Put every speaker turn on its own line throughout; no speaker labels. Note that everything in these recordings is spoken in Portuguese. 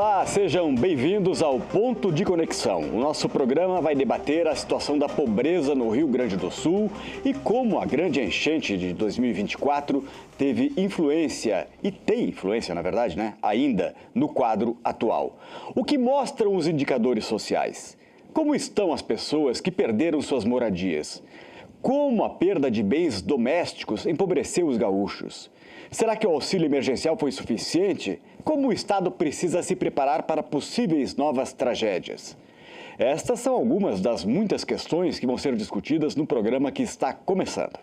Olá, sejam bem-vindos ao Ponto de Conexão. O nosso programa vai debater a situação da pobreza no Rio Grande do Sul e como a grande enchente de 2024 teve influência, e tem influência, na verdade, ainda no quadro atual. O que mostram os indicadores sociais? Como estão as pessoas que perderam suas moradias? Como a perda de bens domésticos empobreceu os gaúchos? Será que o auxílio emergencial foi suficiente? Como o Estado precisa se preparar para possíveis novas tragédias? Estas são algumas das muitas questões que vão ser discutidas no programa que está começando.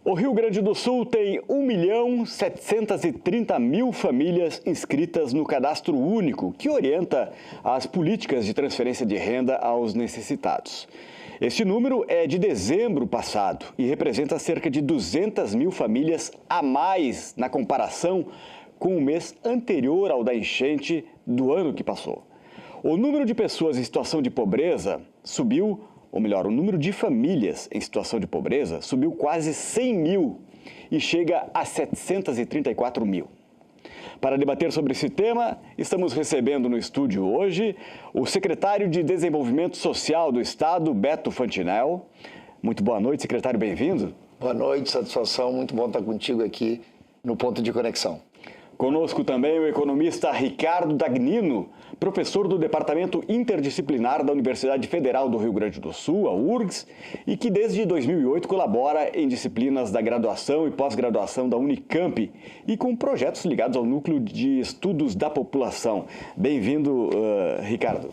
O Rio Grande do Sul tem 1.730.000 famílias inscritas no Cadastro Único, que orienta as políticas de transferência de renda aos necessitados. Este número é de dezembro passado e representa cerca de 200.000 famílias a mais na comparação com o mês anterior ao da enchente do ano que passou. O número de pessoas em situação de pobreza subiu, ou melhor, o número de famílias em situação de pobreza subiu quase 100 mil e chega a 734 mil. Para debater sobre esse tema, estamos recebendo no estúdio hoje o secretário de Desenvolvimento Social do Estado, Beto Fantinel. Muito boa noite, secretário, bem-vindo.
Boa noite, satisfação, muito bom estar contigo aqui no Ponto de Conexão.
Conosco também o economista Ricardo Dagnino, professor do Departamento Interdisciplinar da Universidade Federal do Rio Grande do Sul, a URGS, e que desde 2008 colabora em disciplinas da graduação e pós-graduação da Unicamp e com projetos ligados ao Núcleo de Estudos da População. Bem-vindo, Ricardo.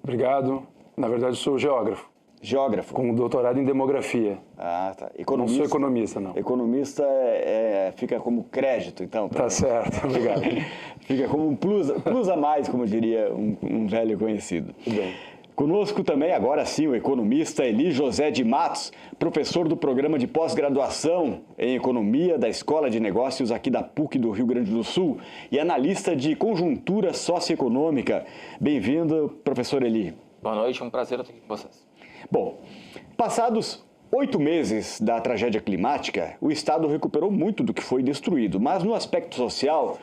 Obrigado. Na verdade, sou geógrafo.
Geógrafo.
Com doutorado em demografia.
Ah, tá.
Não sou economista, não.
Economista fica como crédito, então.
Tá certo, obrigado.
Fica como um plus a mais, como diria um velho conhecido.
Bem.
Conosco também, agora sim, o economista Eli José de Matos, professor do programa de pós-graduação em Economia da Escola de Negócios aqui da PUC do Rio Grande do Sul e analista de conjuntura socioeconômica. Bem-vindo, professor Eli.
Boa noite, um prazer estar aqui com vocês.
Bom, passados 8 meses da tragédia climática, o Estado recuperou muito do que foi destruído, mas no aspecto social,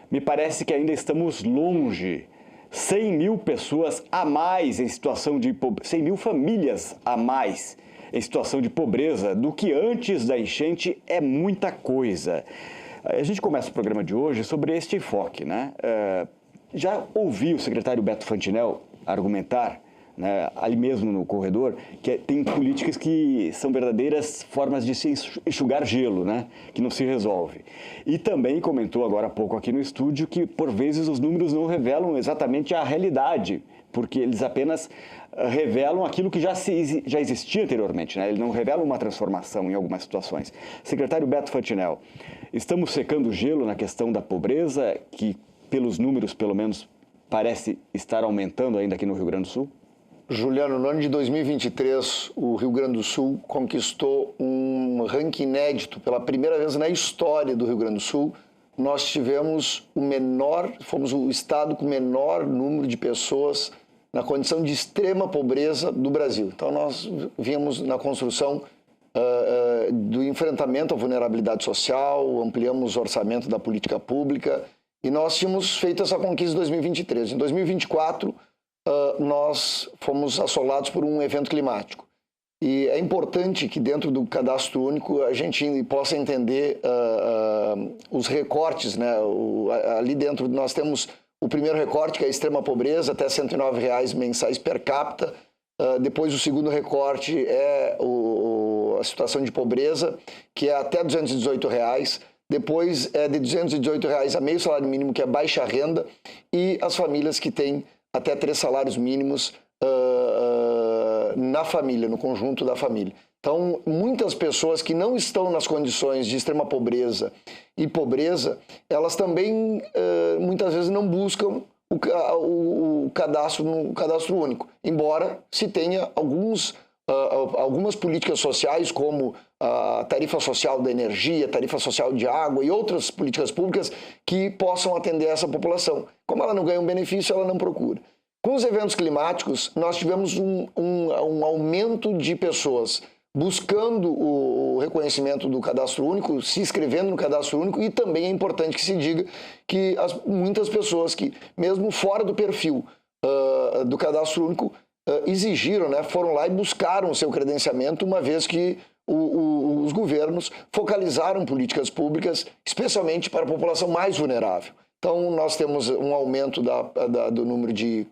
me parece que ainda estamos longe. 100 mil pessoas a mais em situação de pobreza, 100 mil famílias a mais em situação de pobreza do que antes da enchente é muita coisa. A gente começa o programa de hoje sobre este enfoque, Já ouvi o secretário Beto Fantinel argumentar, ali mesmo no corredor, que tem políticas que são verdadeiras formas de se enxugar gelo, que não se resolve. E também comentou agora há pouco aqui no estúdio que, por vezes, os números não revelam exatamente a realidade, porque eles apenas revelam aquilo que já existia anteriormente, Eles não revelam uma transformação em algumas situações. Secretário Beto Fantinel, estamos secando gelo na questão da pobreza, que, pelos números, pelo menos, parece estar aumentando ainda aqui no Rio Grande do Sul?
Juliano, no ano de 2023, o Rio Grande do Sul conquistou um ranking inédito pela primeira vez na história do Rio Grande do Sul. Nós tivemos fomos o estado com o menor número de pessoas na condição de extrema pobreza do Brasil. Então, nós vimos na construção do enfrentamento à vulnerabilidade social, ampliamos o orçamento da política pública e nós tínhamos feito essa conquista em 2023. Em 2024, nós fomos assolados por um evento climático. E é importante que dentro do cadastro único a gente possa entender os recortes, ali dentro nós temos o primeiro recorte, que é a extrema pobreza, até R$ 109 mensais per capita. Depois o segundo recorte é a situação de pobreza, que é até R$ 218. Depois é de R$ 218 a meio salário mínimo, que é baixa renda, e as famílias que têm até 3 salários mínimos na família, no conjunto da família. Então, muitas pessoas que não estão nas condições de extrema pobreza e pobreza, elas também muitas vezes não buscam o cadastro no cadastro único, embora se tenha alguns algumas políticas sociais, como a tarifa social da energia, tarifa social de água e outras políticas públicas que possam atender essa população. Como ela não ganha um benefício, ela não procura. Com os eventos climáticos, nós tivemos um aumento de pessoas buscando o reconhecimento do cadastro único, se inscrevendo no cadastro único, e também é importante que se diga que muitas pessoas que, mesmo fora do perfil do cadastro único, exigiram, né, foram lá e buscaram o seu credenciamento, uma vez que os governos focalizaram políticas públicas, especialmente para a população mais vulnerável. Então, nós temos um aumento do número de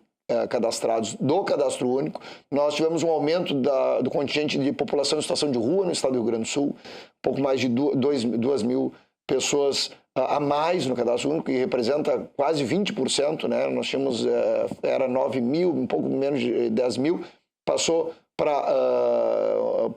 cadastrados do cadastro único. Nós tivemos um aumento do contingente de população em situação de rua no estado do Rio Grande do Sul, um pouco mais de 2 mil pessoas a mais no cadastro único, que representa quase 20%, né? Nós tínhamos, era 9 mil, um pouco menos de 10 mil, passou para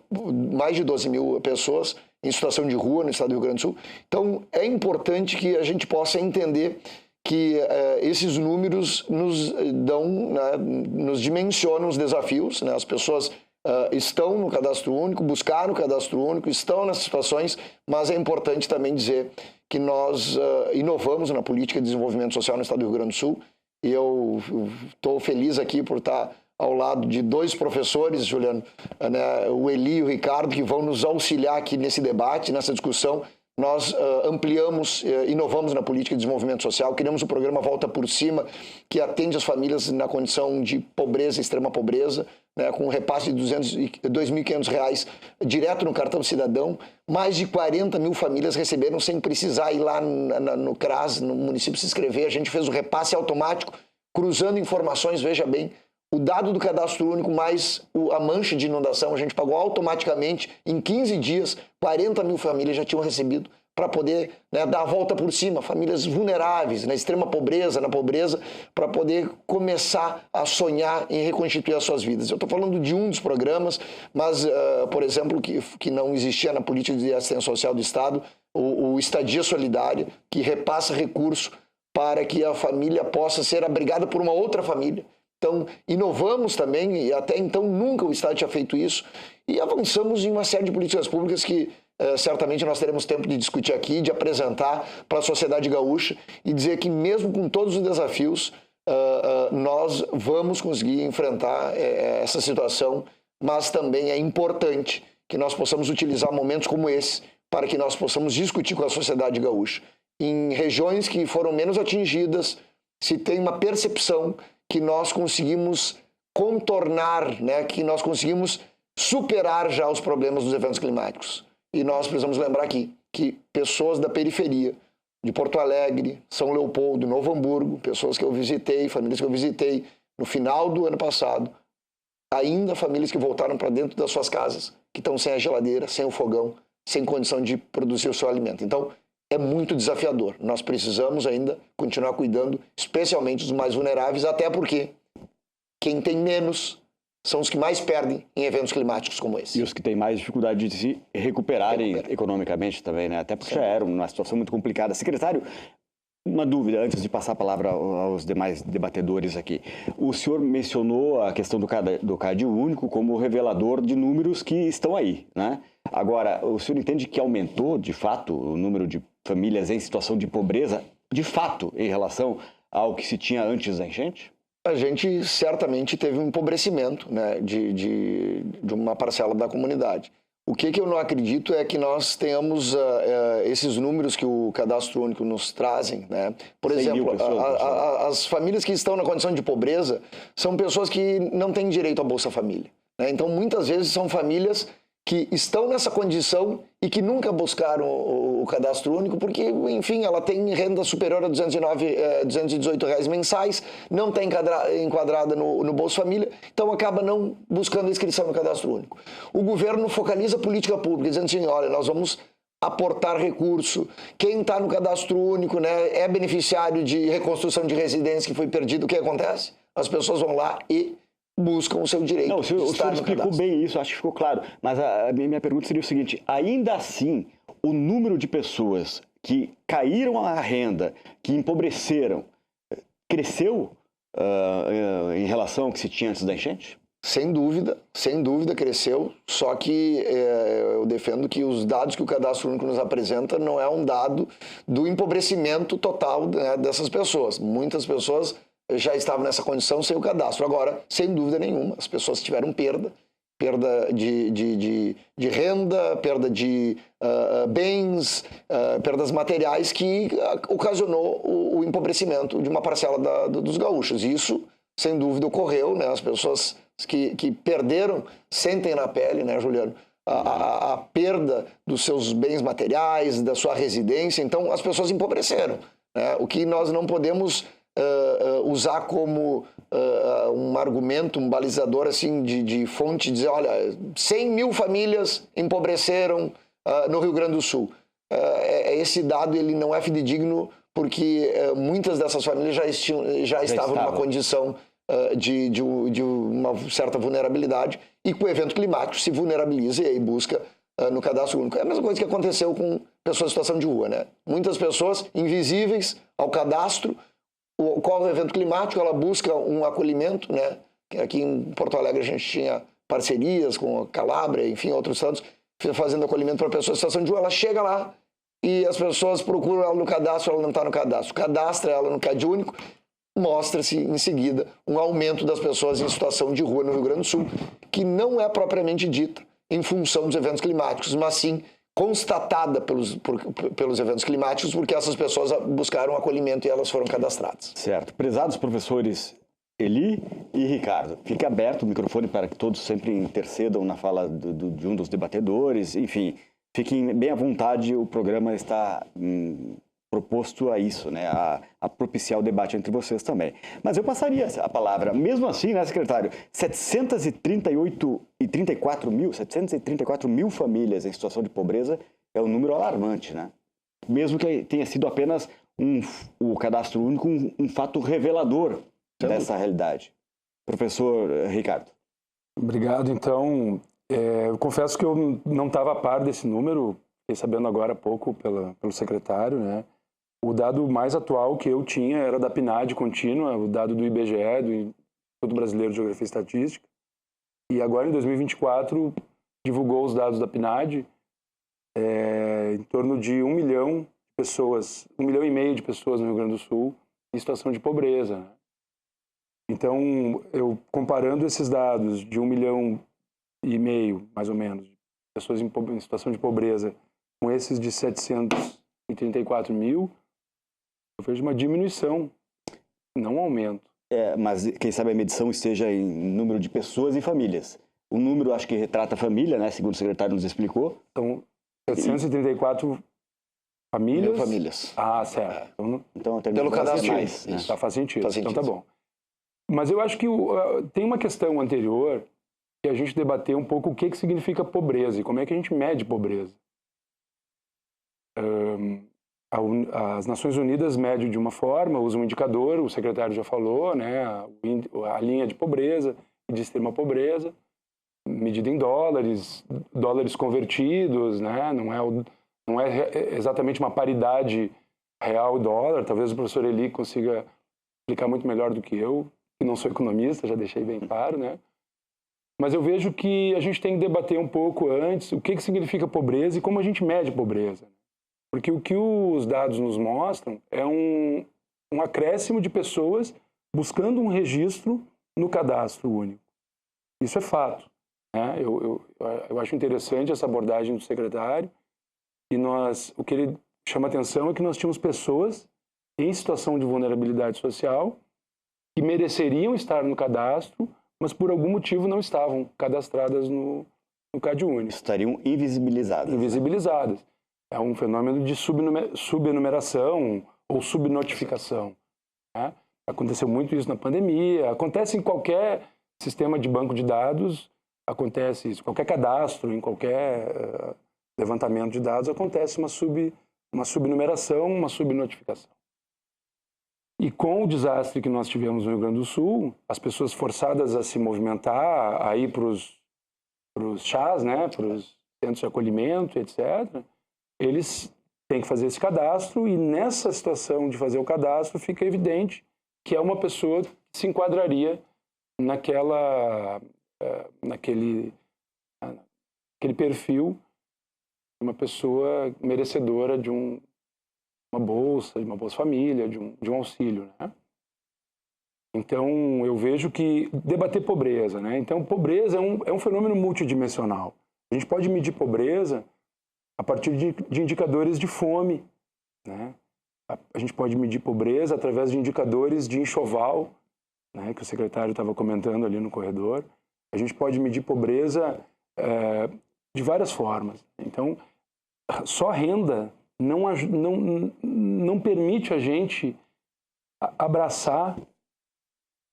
mais de 12 mil pessoas em situação de rua no estado do Rio Grande do Sul. Então, é importante que a gente possa entender que esses números nos dão, né, nos dimensionam os desafios, né? As pessoas estão no cadastro único, buscaram o cadastro único, estão nessas situações, mas é importante também dizer que nós inovamos na política de desenvolvimento social no estado do Rio Grande do Sul, e eu estou feliz aqui por estar ao lado de 2 professores, Juliano, né, o Eli e o Ricardo, que vão nos auxiliar aqui nesse debate, nessa discussão. Nós ampliamos, inovamos na política de desenvolvimento social, criamos o programa Volta por Cima, que atende as famílias na condição de pobreza, extrema pobreza, né, com um repasse de R$ 2.500 direto no cartão cidadão. Mais de 40 mil famílias receberam sem precisar ir lá no CRAS, no município, se inscrever. A gente fez o repasse automático, cruzando informações, veja bem. O dado do cadastro único mais a mancha de inundação, a gente pagou automaticamente, em 15 dias, 40 mil famílias já tinham recebido para poder, né, dar a volta por cima, famílias vulneráveis, na extrema pobreza, na pobreza, para poder começar a sonhar em reconstituir as suas vidas. Eu estou falando de um dos programas, mas, por exemplo, que não existia na política de assistência social do Estado, o Estadia Solidária, que repassa recurso para que a família possa ser abrigada por uma outra família. Então, inovamos também, e até então nunca o Estado tinha feito isso, e avançamos em uma série de políticas públicas que certamente nós teremos tempo de discutir aqui, de apresentar para a sociedade gaúcha e dizer que mesmo com todos os desafios, nós vamos conseguir enfrentar essa situação, mas também é importante que nós possamos utilizar momentos como esse para que nós possamos discutir com a sociedade gaúcha. Em regiões que foram menos atingidas, se tem uma percepção que nós conseguimos contornar, né, que nós conseguimos superar já os problemas dos eventos climáticos. E nós precisamos lembrar aqui que pessoas da periferia, de Porto Alegre, São Leopoldo, Novo Hamburgo, pessoas que eu visitei, famílias que eu visitei no final do ano passado, ainda famílias que voltaram para dentro das suas casas, que estão sem a geladeira, sem o fogão, sem condição de produzir o seu alimento. Então, é muito desafiador. Nós precisamos ainda continuar cuidando, especialmente dos mais vulneráveis, até porque quem tem menos são os que mais perdem em eventos climáticos como esse.
E os que têm mais dificuldade de se recuperarem economicamente também, né? Até porque já era uma situação muito complicada. Secretário, uma dúvida antes de passar a palavra aos demais debatedores aqui. O senhor mencionou a questão do CAD único como revelador de números que estão aí, né? Agora, o senhor entende que aumentou, de fato, o número de famílias em situação de pobreza, de fato, em relação ao que se tinha antes da enchente?
A gente certamente teve um empobrecimento, né, de uma parcela da comunidade. O que eu não acredito é que nós tenhamos esses números que o Cadastro Único nos trazem, né? Por exemplo, as famílias que estão na condição de pobreza são pessoas que não têm direito à Bolsa Família, né? Então, muitas vezes são famílias que estão nessa condição e que nunca buscaram o Cadastro Único porque, enfim, ela tem renda superior a R$218 mensais, não está enquadrada no Bolsa Família, então acaba não buscando a inscrição no Cadastro Único. O governo focaliza a política pública, dizendo assim, olha, nós vamos aportar recurso, quem está no Cadastro Único, né, é beneficiário de reconstrução de residência que foi perdido, o que acontece? As pessoas vão lá e buscam o seu direito.
Não, o senhor explicou bem isso, acho que ficou claro. Mas a minha pergunta seria o seguinte, ainda assim, o número de pessoas que caíram a renda, que empobreceram, cresceu em relação ao que se tinha antes da enchente?
sem dúvida cresceu, só que eu defendo que os dados que o Cadastro Único nos apresenta não é um dado do empobrecimento total, né, dessas pessoas. Muitas pessoas já estavam nessa condição sem o cadastro. Agora, sem dúvida nenhuma, as pessoas tiveram perda de renda, perda de bens, perdas materiais que ocasionou o empobrecimento de uma parcela dos gaúchos. Isso, sem dúvida, ocorreu, né? As pessoas que perderam sentem na pele, né, Juliano, a perda dos seus bens materiais, da sua residência. Então, as pessoas empobreceram, né? O que nós não podemos usar como um argumento, um balizador assim de fonte, dizer, olha, 100 mil famílias empobreceram no Rio Grande do Sul. Esse dado ele não é fidedigno porque muitas dessas famílias já estavam numa condição de uma certa vulnerabilidade, e com o evento climático se vulnerabiliza e aí busca no Cadastro Único. É a mesma coisa que aconteceu com pessoas em situação de rua, né? Muitas pessoas invisíveis ao cadastro. Ocorre o evento climático, ela busca um acolhimento, né? Aqui em Porto Alegre a gente tinha parcerias com a Calabria, enfim, outros estados, fazendo acolhimento para pessoas em situação de rua. Ela chega lá e as pessoas procuram ela no cadastro, ela não está no cadastro. Cadastra ela no Cade Único, mostra-se em seguida um aumento das pessoas em situação de rua no Rio Grande do Sul, que não é propriamente dita em função dos eventos climáticos, mas sim constatada pelos eventos climáticos, porque essas pessoas buscaram acolhimento e elas foram cadastradas.
Certo. Prezados professores Eli e Ricardo, fique aberto o microfone para que todos sempre intercedam na fala de um dos debatedores. Enfim, fiquem bem à vontade, o programa está proposto a isso, né? A propiciar o debate entre vocês também. Mas eu passaria a palavra, mesmo assim, né, secretário? 734 mil famílias em situação de pobreza é um número alarmante, né? Mesmo que tenha sido apenas o Cadastro Único um fato revelador dessa realidade. Professor Ricardo.
Obrigado. Então, eu confesso que eu não estava a par desse número, fiquei sabendo agora há pouco pelo secretário, né? O dado mais atual que eu tinha era da PNAD contínua, o dado do IBGE, do Instituto Brasileiro de Geografia e Estatística. E agora, em 2024, divulgou os dados da PNAD, em torno de 1 milhão de pessoas, 1,5 milhão de pessoas no Rio Grande do Sul em situação de pobreza. Então, eu comparando esses dados de 1,5 milhão, mais ou menos, de pessoas em situação de pobreza, com esses de 734 mil, eu vejo uma diminuição, não um aumento.
Mas quem sabe a medição esteja em número de pessoas e famílias. O número acho que retrata a família, né? Segundo o secretário nos explicou.
Então, 734 famílias.
Mil famílias.
Ah, certo.
Então pelo cadastro
mais, né?
Tá, faz sentido.
Faz sentido.
Então tá bom. Mas eu acho que tem uma questão anterior que a gente debateu um pouco o que significa pobreza e como é que a gente mede pobreza. As Nações Unidas medem de uma forma, usam um indicador, o secretário já falou, né, a linha de pobreza e de extrema pobreza, medida em dólares convertidos, né, não é exatamente uma paridade real dólar. Talvez o professor Eli consiga explicar muito melhor do que eu, que não sou economista, já deixei bem claro, né. Mas eu vejo que a gente tem que debater um pouco antes o que significa pobreza e como a gente mede pobreza. Porque o que os dados nos mostram é um acréscimo de pessoas buscando um registro no Cadastro Único. Isso é fato, né? Eu acho interessante essa abordagem do secretário. E o que ele chama atenção é que nós tínhamos pessoas em situação de vulnerabilidade social que mereceriam estar no cadastro, mas por algum motivo não estavam cadastradas no Cade Único.
Estariam invisibilizadas.
Invisibilizadas. É um fenômeno de subenumeração ou subnotificação, né? Aconteceu muito isso na pandemia, acontece em qualquer sistema de banco de dados, acontece isso, qualquer cadastro, em qualquer levantamento de dados, acontece uma subnumeração, uma subnotificação. E com o desastre que nós tivemos no Rio Grande do Sul, as pessoas forçadas a se movimentar, a ir para os CHAs, né, para os centros de acolhimento, etc., eles têm que fazer esse cadastro, e nessa situação de fazer o cadastro fica evidente que é uma pessoa que se enquadraria naquela naquele perfil de uma pessoa merecedora de uma bolsa, de uma Bolsa Família, de um auxílio, né? Então, eu vejo que debater pobreza, né? Então, pobreza é um fenômeno multidimensional. A gente pode medir pobreza a partir de indicadores de fome, né? A gente pode medir pobreza através de indicadores de enxoval, né? Que o secretário estava comentando ali no corredor. A gente pode medir pobreza de várias formas. Então, só renda não permite a gente abraçar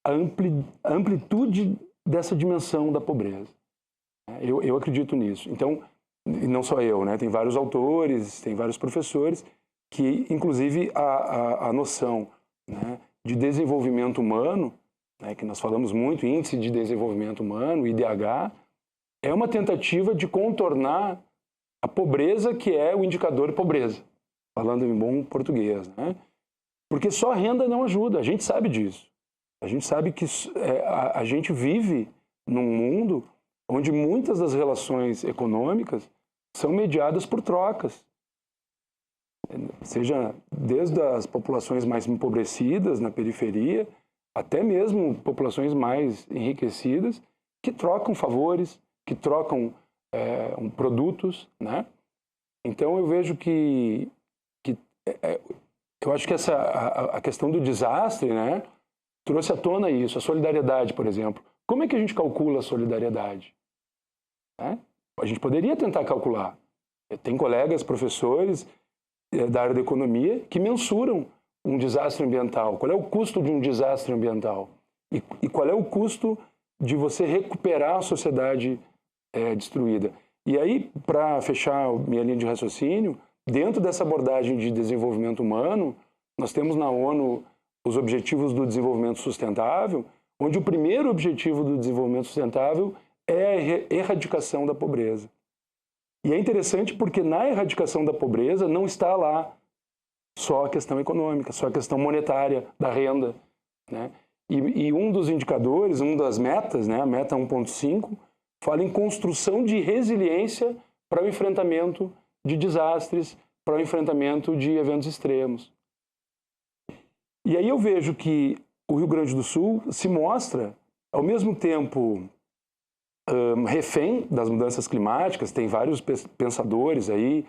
a amplitude dessa dimensão da pobreza. Eu acredito nisso. Então, e não só eu, né? Tem vários autores, tem vários professores que, inclusive, a noção, né, de desenvolvimento humano, né, que nós falamos muito, Índice de Desenvolvimento Humano, IDH, é uma tentativa de contornar a pobreza que é o indicador de pobreza, falando em bom português, né? Porque só renda não ajuda, a gente sabe disso. A gente sabe que a gente vive num mundo onde muitas das relações econômicas são mediadas por trocas. Seja desde as populações mais empobrecidas na periferia, até mesmo populações mais enriquecidas, que trocam favores, que trocam produtos, né? Então eu vejo eu acho que a questão do desastre, né, trouxe à tona isso, a solidariedade, por exemplo. Como é que a gente calcula a solidariedade? Né? A gente poderia tentar calcular. Tem colegas, professores da área da economia que mensuram um desastre ambiental. Qual é o custo de um desastre ambiental? E qual é o custo de você recuperar a sociedade destruída? E aí, para fechar minha linha de raciocínio, dentro dessa abordagem de desenvolvimento humano, nós temos na ONU os Objetivos do Desenvolvimento Sustentável, onde o primeiro objetivo do desenvolvimento sustentável é a erradicação da pobreza. E é interessante porque na erradicação da pobreza não está lá só a questão econômica, só a questão monetária da renda, né? E um dos indicadores, uma das metas, né, a meta 1.5, fala em construção de resiliência para o enfrentamento de desastres, para o enfrentamento de eventos extremos. E aí eu vejo que o Rio Grande do Sul se mostra, ao mesmo tempo, refém das mudanças climáticas. Tem vários pensadores aí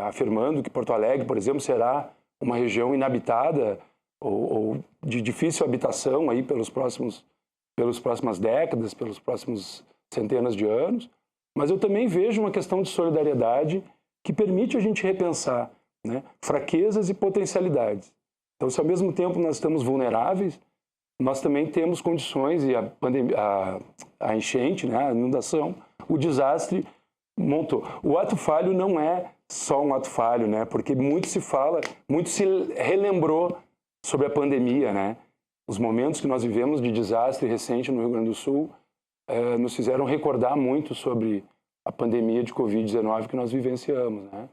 afirmando que Porto Alegre, por exemplo, será uma região inabitada ou de difícil habitação aí pelas próximas décadas, pelos próximos centenas de anos. Mas eu também vejo uma questão de solidariedade que permite a gente repensar, né, fraquezas e potencialidades. Então, se ao mesmo tempo nós estamos vulneráveis, nós também temos condições, e a enchente, né, a inundação, o desastre montou. O ato falho não é só um ato falho, né, porque muito se relembrou sobre a pandemia, né? Os momentos que nós vivemos de desastre recente no Rio Grande do Sul nos fizeram recordar muito sobre a pandemia de Covid-19 que nós vivenciamos, né?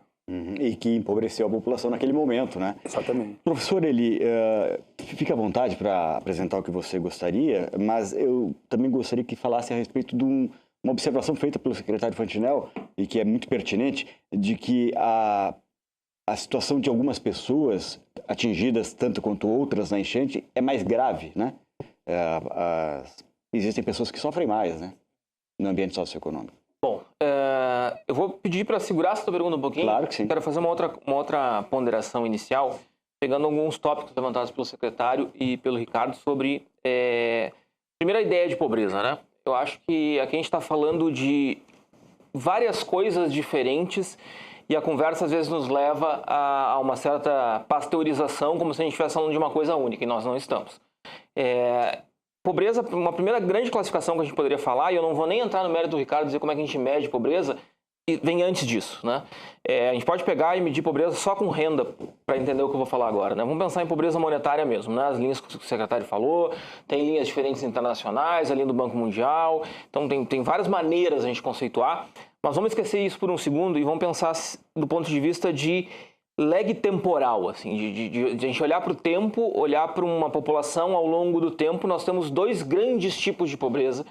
E que empobreceu a população naquele momento, né?
Exatamente.
Professor, fica à vontade para apresentar o que você gostaria, mas eu também gostaria que falasse a respeito de uma observação feita pelo secretário Fantinel, e que é muito pertinente, de que a situação de algumas pessoas atingidas tanto quanto outras na enchente é mais grave, né? Existem pessoas que sofrem mais, né, no ambiente socioeconômico.
Bom, eu vou pedir para segurar essa tua pergunta um pouquinho.
Claro que sim.
Quero fazer uma outra ponderação inicial, pegando alguns tópicos levantados pelo secretário e pelo Ricardo sobre, primeiro, a ideia de pobreza, né? Eu acho que aqui a gente está falando de várias coisas diferentes e a conversa às vezes nos leva a uma certa pasteurização, como se a gente estivesse falando de uma coisa única, e nós não estamos. Pobreza, uma primeira grande classificação que a gente poderia falar, e eu não vou nem entrar no mérito do Ricardo dizer como é que a gente mede pobreza, e vem antes disso, né? A gente pode pegar e medir pobreza só com renda, para entender o que eu vou falar agora, né? Vamos pensar em pobreza monetária mesmo, né? As linhas que o secretário falou, tem linhas diferentes internacionais, a linha do Banco Mundial, então tem várias maneiras a gente conceituar, mas vamos esquecer isso por um segundo e vamos pensar do ponto de vista de lag temporal, assim, de a gente olhar para o tempo, olhar para uma população ao longo do tempo. Nós temos dois grandes tipos de pobreza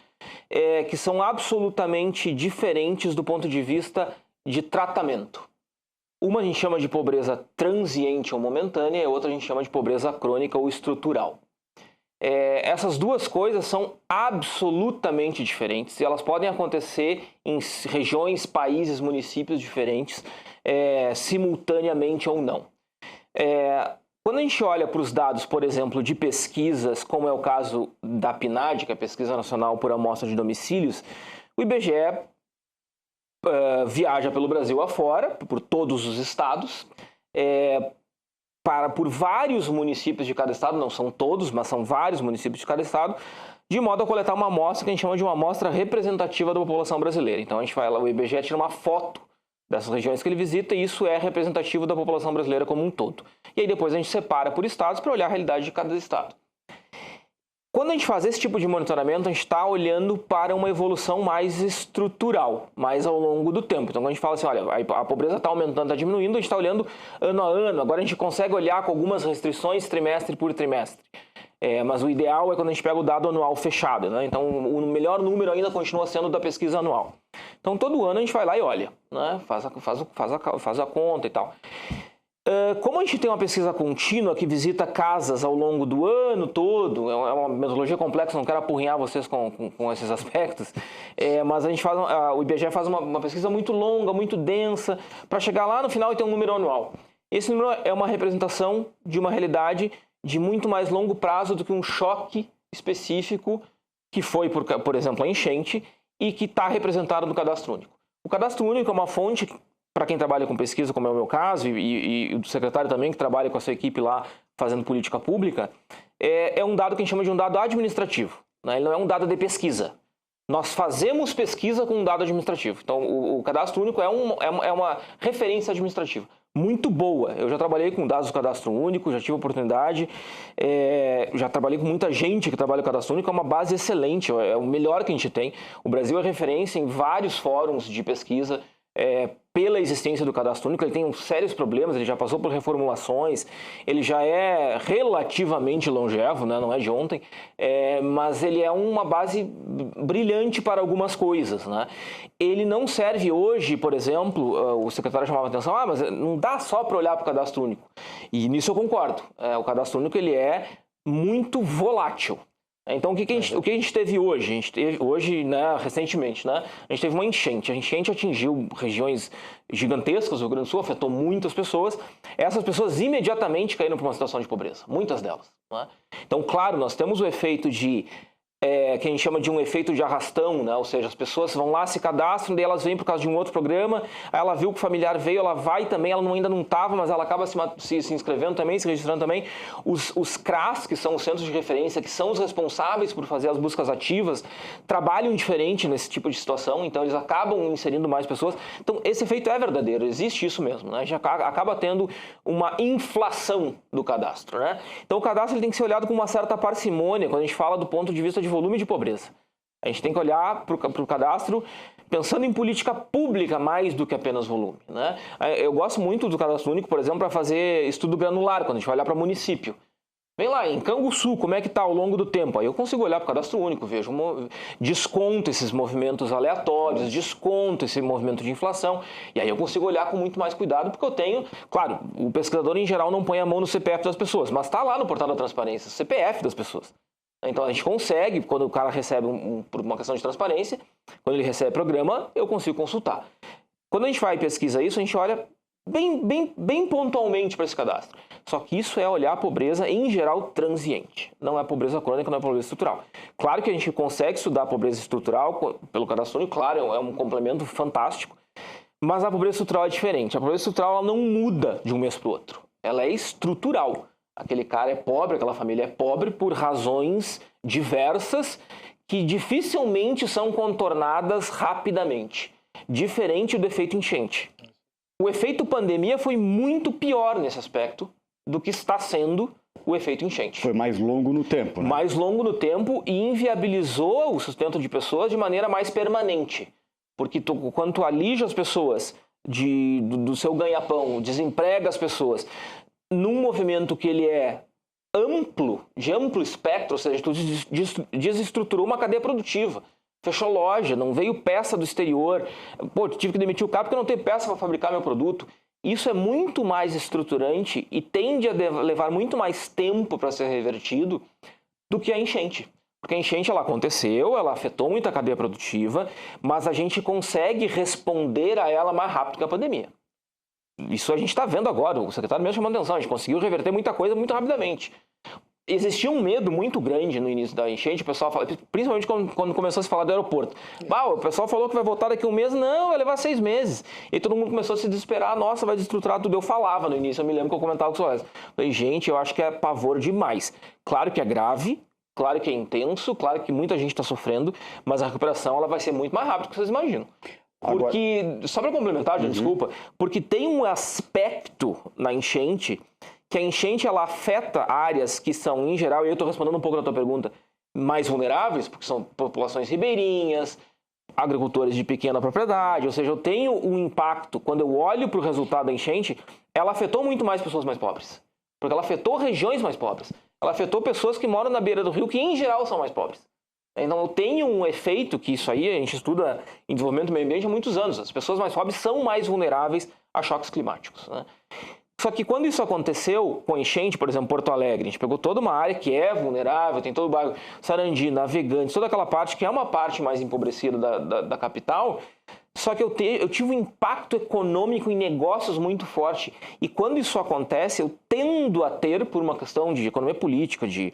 que são absolutamente diferentes do ponto de vista de tratamento. Uma a gente chama de pobreza transiente ou momentânea, e a outra a gente chama de pobreza crônica ou estrutural. Essas duas coisas são absolutamente diferentes e elas podem acontecer em regiões, países, municípios diferentes, simultaneamente ou não. Quando a gente olha para os dados, por exemplo, de pesquisas, como é o caso da PNAD, que é a Pesquisa Nacional por Amostra de Domicílios, o IBGE viaja pelo Brasil afora, por todos os estados, por vários municípios de cada estado, não são todos, mas são vários municípios de cada estado, de modo a coletar uma amostra que a gente chama de uma amostra representativa da população brasileira. Então a gente vai lá, o IBGE tira uma foto dessas regiões que ele visita e isso é representativo da população brasileira como um todo. E aí depois a gente separa por estados para olhar a realidade de cada estado. Quando a gente faz esse tipo de monitoramento, a gente está olhando para uma evolução mais estrutural, mais ao longo do tempo. Então, quando a gente fala assim, olha, a pobreza está aumentando, está diminuindo, a gente está olhando ano a ano. Agora a gente consegue olhar com algumas restrições trimestre por trimestre. Mas o ideal é quando a gente pega o dado anual fechado, né? Então, o melhor número ainda continua sendo da pesquisa anual. Então, todo ano a gente vai lá e olha, né? Faz a conta e tal. Como a gente tem uma pesquisa contínua que visita casas ao longo do ano todo, é uma metodologia complexa, não quero apurrinhar vocês com esses aspectos, mas a gente o IBGE faz uma pesquisa muito longa, muito densa, para chegar lá no final e ter um número anual. Esse número é uma representação de uma realidade de muito mais longo prazo do que um choque específico que foi, por exemplo, a enchente e que está representado no Cadastro Único. O Cadastro Único é uma fonte para quem trabalha com pesquisa, como é o meu caso, e o secretário também, que trabalha com a sua equipe lá fazendo política pública, é um dado que a gente chama de um dado administrativo, né? Ele não é um dado de pesquisa. Nós fazemos pesquisa com um dado administrativo. Então, o Cadastro Único é uma referência administrativa muito boa. Eu já trabalhei com dados do Cadastro Único, já tive a oportunidade, já trabalhei com muita gente que trabalha com o Cadastro Único, é uma base excelente, é o melhor que a gente tem. O Brasil é referência em vários fóruns de pesquisa, pela existência do Cadastro Único. Ele tem sérios problemas, ele já passou por reformulações, ele já é relativamente longevo, né? Não é de ontem, mas ele é uma base brilhante para algumas coisas, né? Ele não serve hoje, por exemplo, o secretário chamava a atenção, mas não dá só para olhar para o Cadastro Único. E nisso eu concordo. O Cadastro Único ele é muito volátil. Então, o que a gente teve hoje? A gente teve hoje, né, recentemente, né, a gente teve uma enchente. A enchente atingiu regiões gigantescas do Rio Grande do Sul, afetou muitas pessoas. Essas pessoas imediatamente caíram para uma situação de pobreza, muitas delas, né? Então, claro, nós temos o efeito que a gente chama de um efeito de arrastão, né? Ou seja, as pessoas vão lá, se cadastram, daí elas vêm por causa de um outro programa, aí ela viu que o familiar veio, ela vai também, ela ainda não estava, mas ela acaba se inscrevendo também, se registrando também. Os CRAS, que são os centros de referência, que são os responsáveis por fazer as buscas ativas, trabalham diferente nesse tipo de situação, então eles acabam inserindo mais pessoas. Então, esse efeito é verdadeiro, existe isso mesmo, né? A gente acaba tendo uma inflação do cadastro, né? Então, o cadastro ele tem que ser olhado com uma certa parcimônia quando a gente fala do ponto de vista de volume de pobreza. A gente tem que olhar para o cadastro pensando em política pública mais do que apenas volume, né? Eu gosto muito do Cadastro Único, por exemplo, para fazer estudo granular, quando a gente vai olhar para município. Vem lá, em Canguçu, como é que está ao longo do tempo? Aí eu consigo olhar para o Cadastro Único, vejo, desconto esses movimentos aleatórios, desconto esse movimento de inflação, e aí eu consigo olhar com muito mais cuidado, porque eu tenho, claro, o pesquisador em geral não põe a mão no CPF das pessoas, mas está lá no portal da transparência, o CPF das pessoas. Então a gente consegue, quando o cara recebe por uma questão de transparência, quando ele recebe programa, eu consigo consultar. Quando a gente vai e pesquisa isso, a gente olha bem pontualmente para esse cadastro. Só que isso é olhar a pobreza, em geral, transiente. Não é pobreza crônica, não é pobreza estrutural. Claro que a gente consegue estudar a pobreza estrutural pelo Cadastro Único, claro, é um complemento fantástico, mas a pobreza estrutural é diferente. A pobreza estrutural ela não muda de um mês para o outro. Ela é estrutural. Aquele cara é pobre, aquela família é pobre por razões diversas que dificilmente são contornadas rapidamente. Diferente do efeito enchente. O efeito pandemia foi muito pior nesse aspecto do que está sendo o efeito enchente.
Foi mais longo no tempo, né?
Mais longo no tempo e inviabilizou o sustento de pessoas de maneira mais permanente. Porque quando tu alija as pessoas do seu ganha-pão, desemprega as pessoas, num movimento que ele é amplo, de amplo espectro, ou seja, tu desestruturou uma cadeia produtiva, fechou loja, não veio peça do exterior, pô, tive que demitir o cara porque não tem peça para fabricar meu produto. Isso é muito mais estruturante e tende a levar muito mais tempo para ser revertido do que a enchente. Porque a enchente ela aconteceu, ela afetou muito a cadeia produtiva, mas a gente consegue responder a ela mais rápido que a pandemia. Isso a gente está vendo agora, o secretário mesmo chamou atenção, a gente conseguiu reverter muita coisa muito rapidamente. Existia um medo muito grande no início da enchente, o pessoal fala, principalmente quando começou a se falar do aeroporto. O pessoal falou que vai voltar daqui a um mês, não, vai levar 6 meses. E todo mundo começou a se desesperar, nossa, vai desestruturar tudo. Eu falava no início, eu me lembro que eu comentava com o Soares. Falei, gente, eu acho que é pavor demais. Claro que é grave, claro que é intenso, claro que muita gente está sofrendo, mas a recuperação ela vai ser muito mais rápida do que vocês imaginam. Porque, só para complementar, desculpa, porque tem um aspecto na enchente que a enchente ela afeta áreas que são, em geral, e eu estou respondendo um pouco da tua pergunta, mais vulneráveis, porque são populações ribeirinhas, agricultores de pequena propriedade, ou seja, eu tenho um impacto, quando eu olho para o resultado da enchente, ela afetou muito mais pessoas mais pobres, porque ela afetou regiões mais pobres, ela afetou pessoas que moram na beira do rio, que em geral são mais pobres. Então eu tenho um efeito, que isso aí a gente estuda em desenvolvimento do meio ambiente há muitos anos, as pessoas mais pobres são mais vulneráveis a choques climáticos, né? Só que quando isso aconteceu com enchente, por exemplo, Porto Alegre, a gente pegou toda uma área que é vulnerável, tem todo o bairro Sarandi, Navegantes, toda aquela parte que é uma parte mais empobrecida da capital, só que eu tive um impacto econômico em negócios muito forte. E quando isso acontece, eu tendo a ter, por uma questão de economia política, de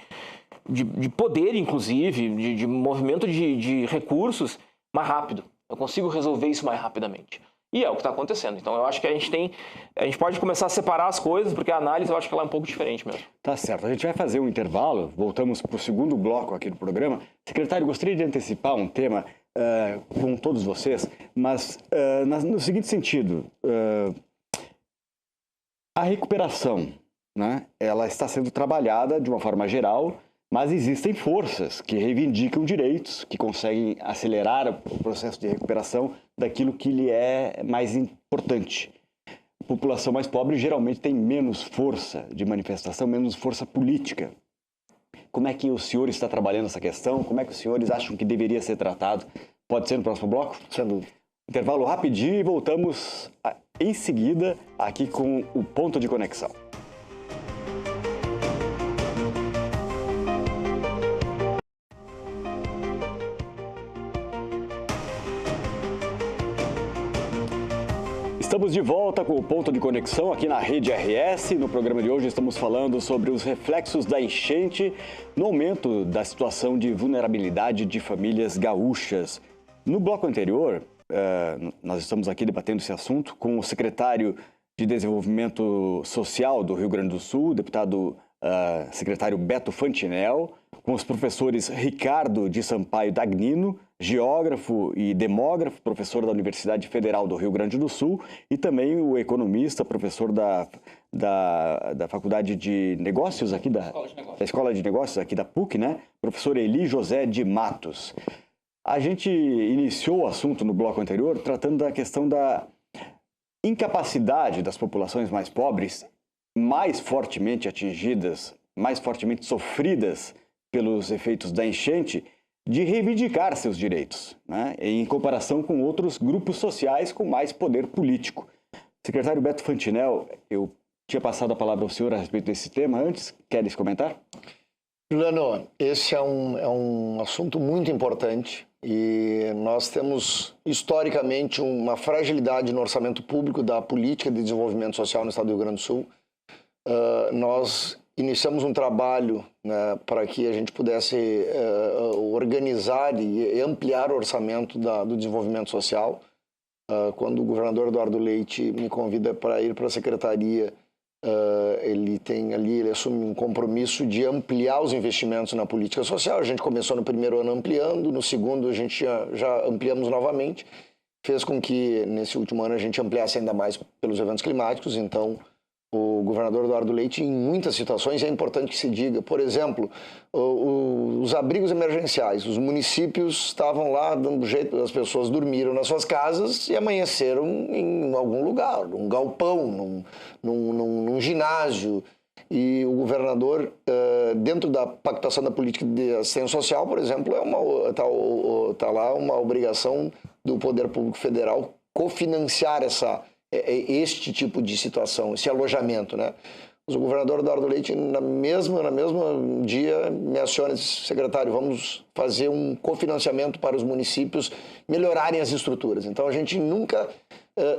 poder, inclusive, de movimento de recursos, mais rápido. Eu consigo resolver isso mais rapidamente. E é o que está acontecendo. Então, eu acho que a gente pode começar a separar as coisas, porque a análise eu acho que ela é um pouco diferente mesmo.
Tá certo. A gente vai fazer um intervalo, voltamos para o segundo bloco aqui do programa. Secretário, gostaria de antecipar um tema com todos vocês, mas no seguinte sentido, a recuperação, né, ela está sendo trabalhada de uma forma geral, mas existem forças que reivindicam direitos, que conseguem acelerar o processo de recuperação daquilo que lhe é mais importante. A população mais pobre geralmente tem menos força de manifestação, menos força política. Como é que o senhor está trabalhando essa questão? Como é que os senhores acham que deveria ser tratado? Pode ser no próximo bloco?
Sem dúvida.
Intervalo rapidinho e voltamos em seguida aqui com o Ponto de Conexão. Estamos de volta com o Ponto de Conexão aqui na Rede RS. No programa de hoje estamos falando sobre os reflexos da enchente no aumento da situação de vulnerabilidade de famílias gaúchas. No bloco anterior, nós estamos aqui debatendo esse assunto com o secretário de Desenvolvimento Social do Rio Grande do Sul, deputado secretário Beto Fantinel, com os professores Ricardo de Sampaio Dagnino, geógrafo e demógrafo, professor da Universidade Federal do Rio Grande do Sul, e também o economista, professor da Faculdade de Negócios aqui da Escola de Negócios aqui da PUC, né? Professor Eli José de Matos. A gente iniciou o assunto no bloco anterior tratando da questão da incapacidade das populações mais pobres, mais fortemente atingidas, mais fortemente sofridas pelos efeitos da enchente, de reivindicar seus direitos, né? Em comparação com outros grupos sociais com mais poder político. Secretário Beto Fantinel, eu tinha passado a palavra ao senhor a respeito desse tema antes. Queres comentar?
Juliano, esse é um assunto muito importante e nós temos, historicamente, uma fragilidade no orçamento público da política de desenvolvimento social no estado do Rio Grande do Sul. Nós iniciamos um trabalho, né, para que a gente pudesse organizar e ampliar o orçamento do desenvolvimento social. Quando o governador Eduardo Leite me convida para ir para a secretaria, ele assume um compromisso de ampliar os investimentos na política social. A gente começou no primeiro ano ampliando, no segundo a gente já ampliamos novamente, fez com que nesse último ano a gente ampliasse ainda mais pelos eventos climáticos. Então o governador Eduardo Leite, em muitas situações, é importante que se diga. Por exemplo, os abrigos emergenciais. Os municípios estavam lá dando jeito, as pessoas dormiram nas suas casas e amanheceram em algum lugar, num galpão, num ginásio. E o governador, dentro da pactuação da política de assistência social, por exemplo, tá lá uma obrigação do Poder Público Federal cofinanciar este tipo de situação, esse alojamento, né? O governador Eduardo Leite, na mesma dia, me aciona e diz: secretário, vamos fazer um cofinanciamento para os municípios melhorarem as estruturas. Então, a gente nunca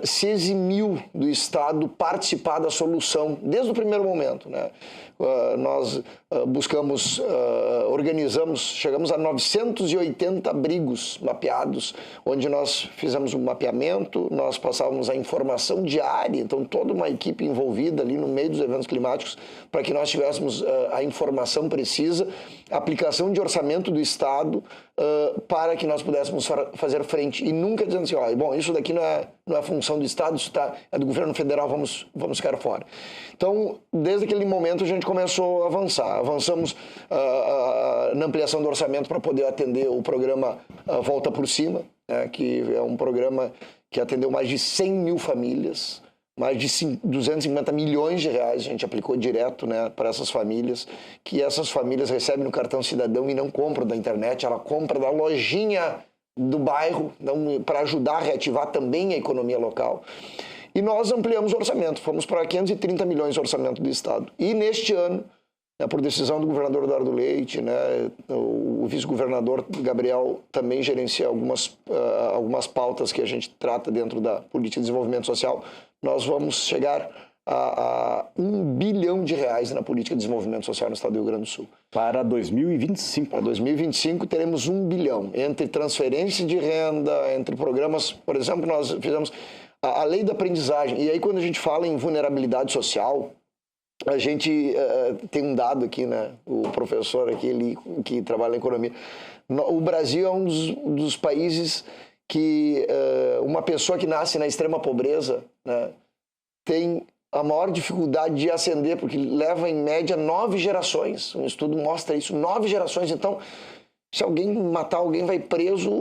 se eximiu do Estado participar da solução, desde o primeiro momento, né? Nós buscamos, organizamos, chegamos a 980 abrigos mapeados, onde nós fizemos um mapeamento, nós passávamos a informação diária, então toda uma equipe envolvida ali no meio dos eventos climáticos, para que nós tivéssemos a informação precisa, aplicação de orçamento do Estado, para que nós pudéssemos fazer frente. E nunca dizendo assim: bom, isso daqui não é função do Estado, isso é do governo federal, vamos ficar fora. Então, desde aquele momento a gente começou a avançar. Avançamos na ampliação do orçamento para poder atender o programa Volta por Cima, né, que é um programa que atendeu mais de 100 mil famílias, mais de 250 milhões de reais a gente aplicou direto, né, para essas famílias, que essas famílias recebem no cartão cidadão e não compram da internet, ela compra da lojinha do bairro, para ajudar a reativar também a economia local. E nós ampliamos o orçamento, fomos para 530 milhões de orçamento do Estado. E neste ano, né, por decisão do governador Eduardo Leite, né, o vice-governador Gabriel também gerencia algumas pautas que a gente trata dentro da política de desenvolvimento social, nós vamos chegar a R$1 bilhão na política de desenvolvimento social no estado do Rio Grande do Sul.
Para 2025.
Para 2025 teremos R$1 bilhão, entre transferência de renda, entre programas, por exemplo, nós fizemos a lei da aprendizagem, e aí quando a gente fala em vulnerabilidade social, a gente tem um dado aqui, né? O professor aqui, ele, que trabalha na economia, o Brasil é um dos países que uma pessoa que nasce na extrema pobreza, né, tem a maior dificuldade de ascender, porque leva em média 9 gerações. Um estudo mostra isso, 9 gerações. Então, se alguém matar alguém, vai preso,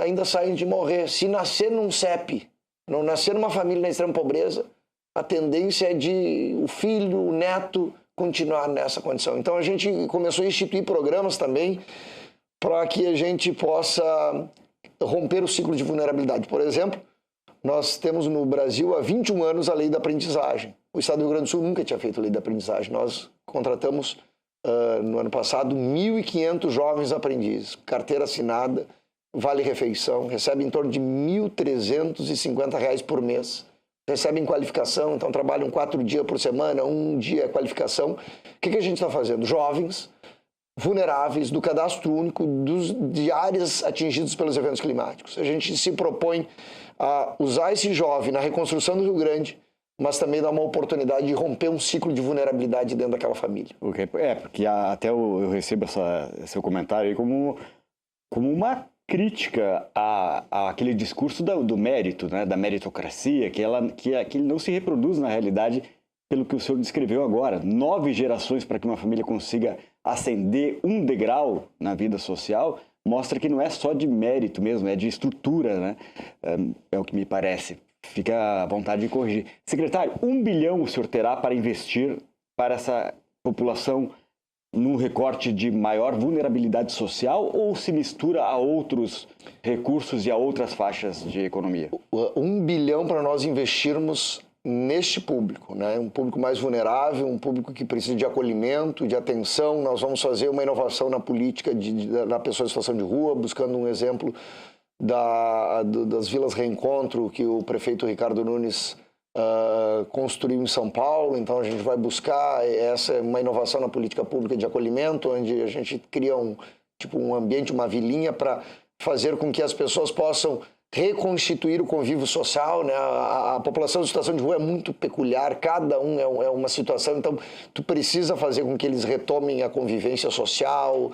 ainda sai de morrer. Se nascer num CEP, não nascer numa família na extrema pobreza, a tendência é de o filho, o neto, continuar nessa condição. Então, a gente começou a instituir programas também para que a gente possa romper o ciclo de vulnerabilidade. Por exemplo, nós temos no Brasil há 21 anos a lei da aprendizagem. O estado do Rio Grande do Sul nunca tinha feito a lei da aprendizagem. Nós contratamos no ano passado 1.500 jovens aprendizes, carteira assinada, vale refeição, recebem em torno de R$ 1.350 por mês. Recebem qualificação, então trabalham 4 dias por semana, 1 dia é qualificação. O que a gente está fazendo? Jovens vulneráveis do cadastro único de áreas atingidas pelos eventos climáticos. A gente se propõe a usar esse jovem na reconstrução do Rio Grande, mas também dar uma oportunidade de romper um ciclo de vulnerabilidade dentro daquela família.
Porque até eu recebo seu comentário aí como uma crítica àquele discurso do mérito, né, da meritocracia, que ele não se reproduz na realidade pelo que o senhor descreveu agora. 9 gerações para que uma família consiga ascender um degrau na vida social, mostra que não é só de mérito mesmo, é de estrutura, né? É o que me parece. Fica à vontade de corrigir. Secretário, 1 bilhão o senhor terá para investir para essa população num recorte de maior vulnerabilidade social, ou se mistura a outros recursos e a outras faixas de economia?
1 bilhão para nós investirmos neste público, né? Um público mais vulnerável, um público que precisa de acolhimento, de atenção. Nós vamos fazer uma inovação na política da pessoa em situação de rua, buscando um exemplo das Vilas Reencontro, que o prefeito Ricardo Nunes construiu em São Paulo. Então a gente vai buscar uma inovação na política pública de acolhimento, onde a gente cria um ambiente, uma vilinha, para fazer com que as pessoas possam reconstituir o convívio social, né? A população em situação de rua é muito peculiar, cada um é uma situação, então tu precisa fazer com que eles retomem a convivência social.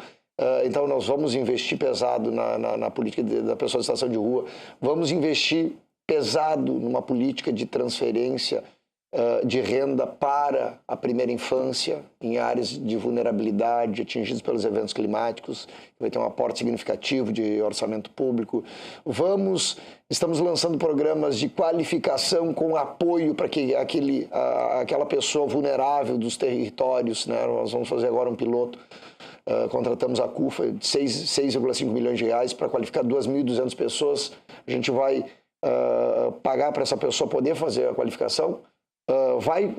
Então nós vamos investir pesado na política da pessoa em situação de rua, vamos investir pesado numa política de transferência de renda para a primeira infância, em áreas de vulnerabilidade atingidas pelos eventos climáticos, vai ter um aporte significativo de orçamento público. Estamos lançando programas de qualificação com apoio para que aquela pessoa vulnerável dos territórios, né? Nós vamos fazer agora um piloto, contratamos a CUFA de 6,5 milhões de reais para qualificar 2.200 pessoas. A gente vai pagar para essa pessoa poder fazer a qualificação.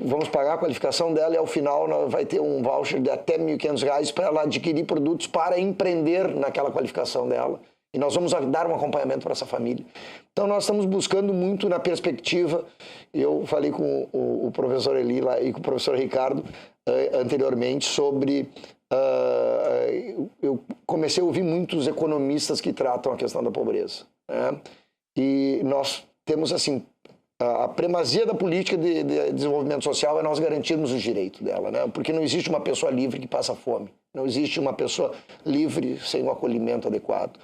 Vamos pagar a qualificação dela e ao final vai ter um voucher de até R$ 1.500 para ela adquirir produtos para empreender naquela qualificação dela. E nós vamos dar um acompanhamento para essa família. Então nós estamos buscando muito na perspectiva, eu falei com o professor Eli lá e com o professor Ricardo anteriormente sobre... eu comecei a ouvir muitos economistas que tratam a questão da pobreza, né? E nós temos assim... A primazia da política de desenvolvimento social é nós garantirmos os direitos dela, né? Porque não existe uma pessoa livre que passa fome. Não existe uma pessoa livre sem um acolhimento adequado.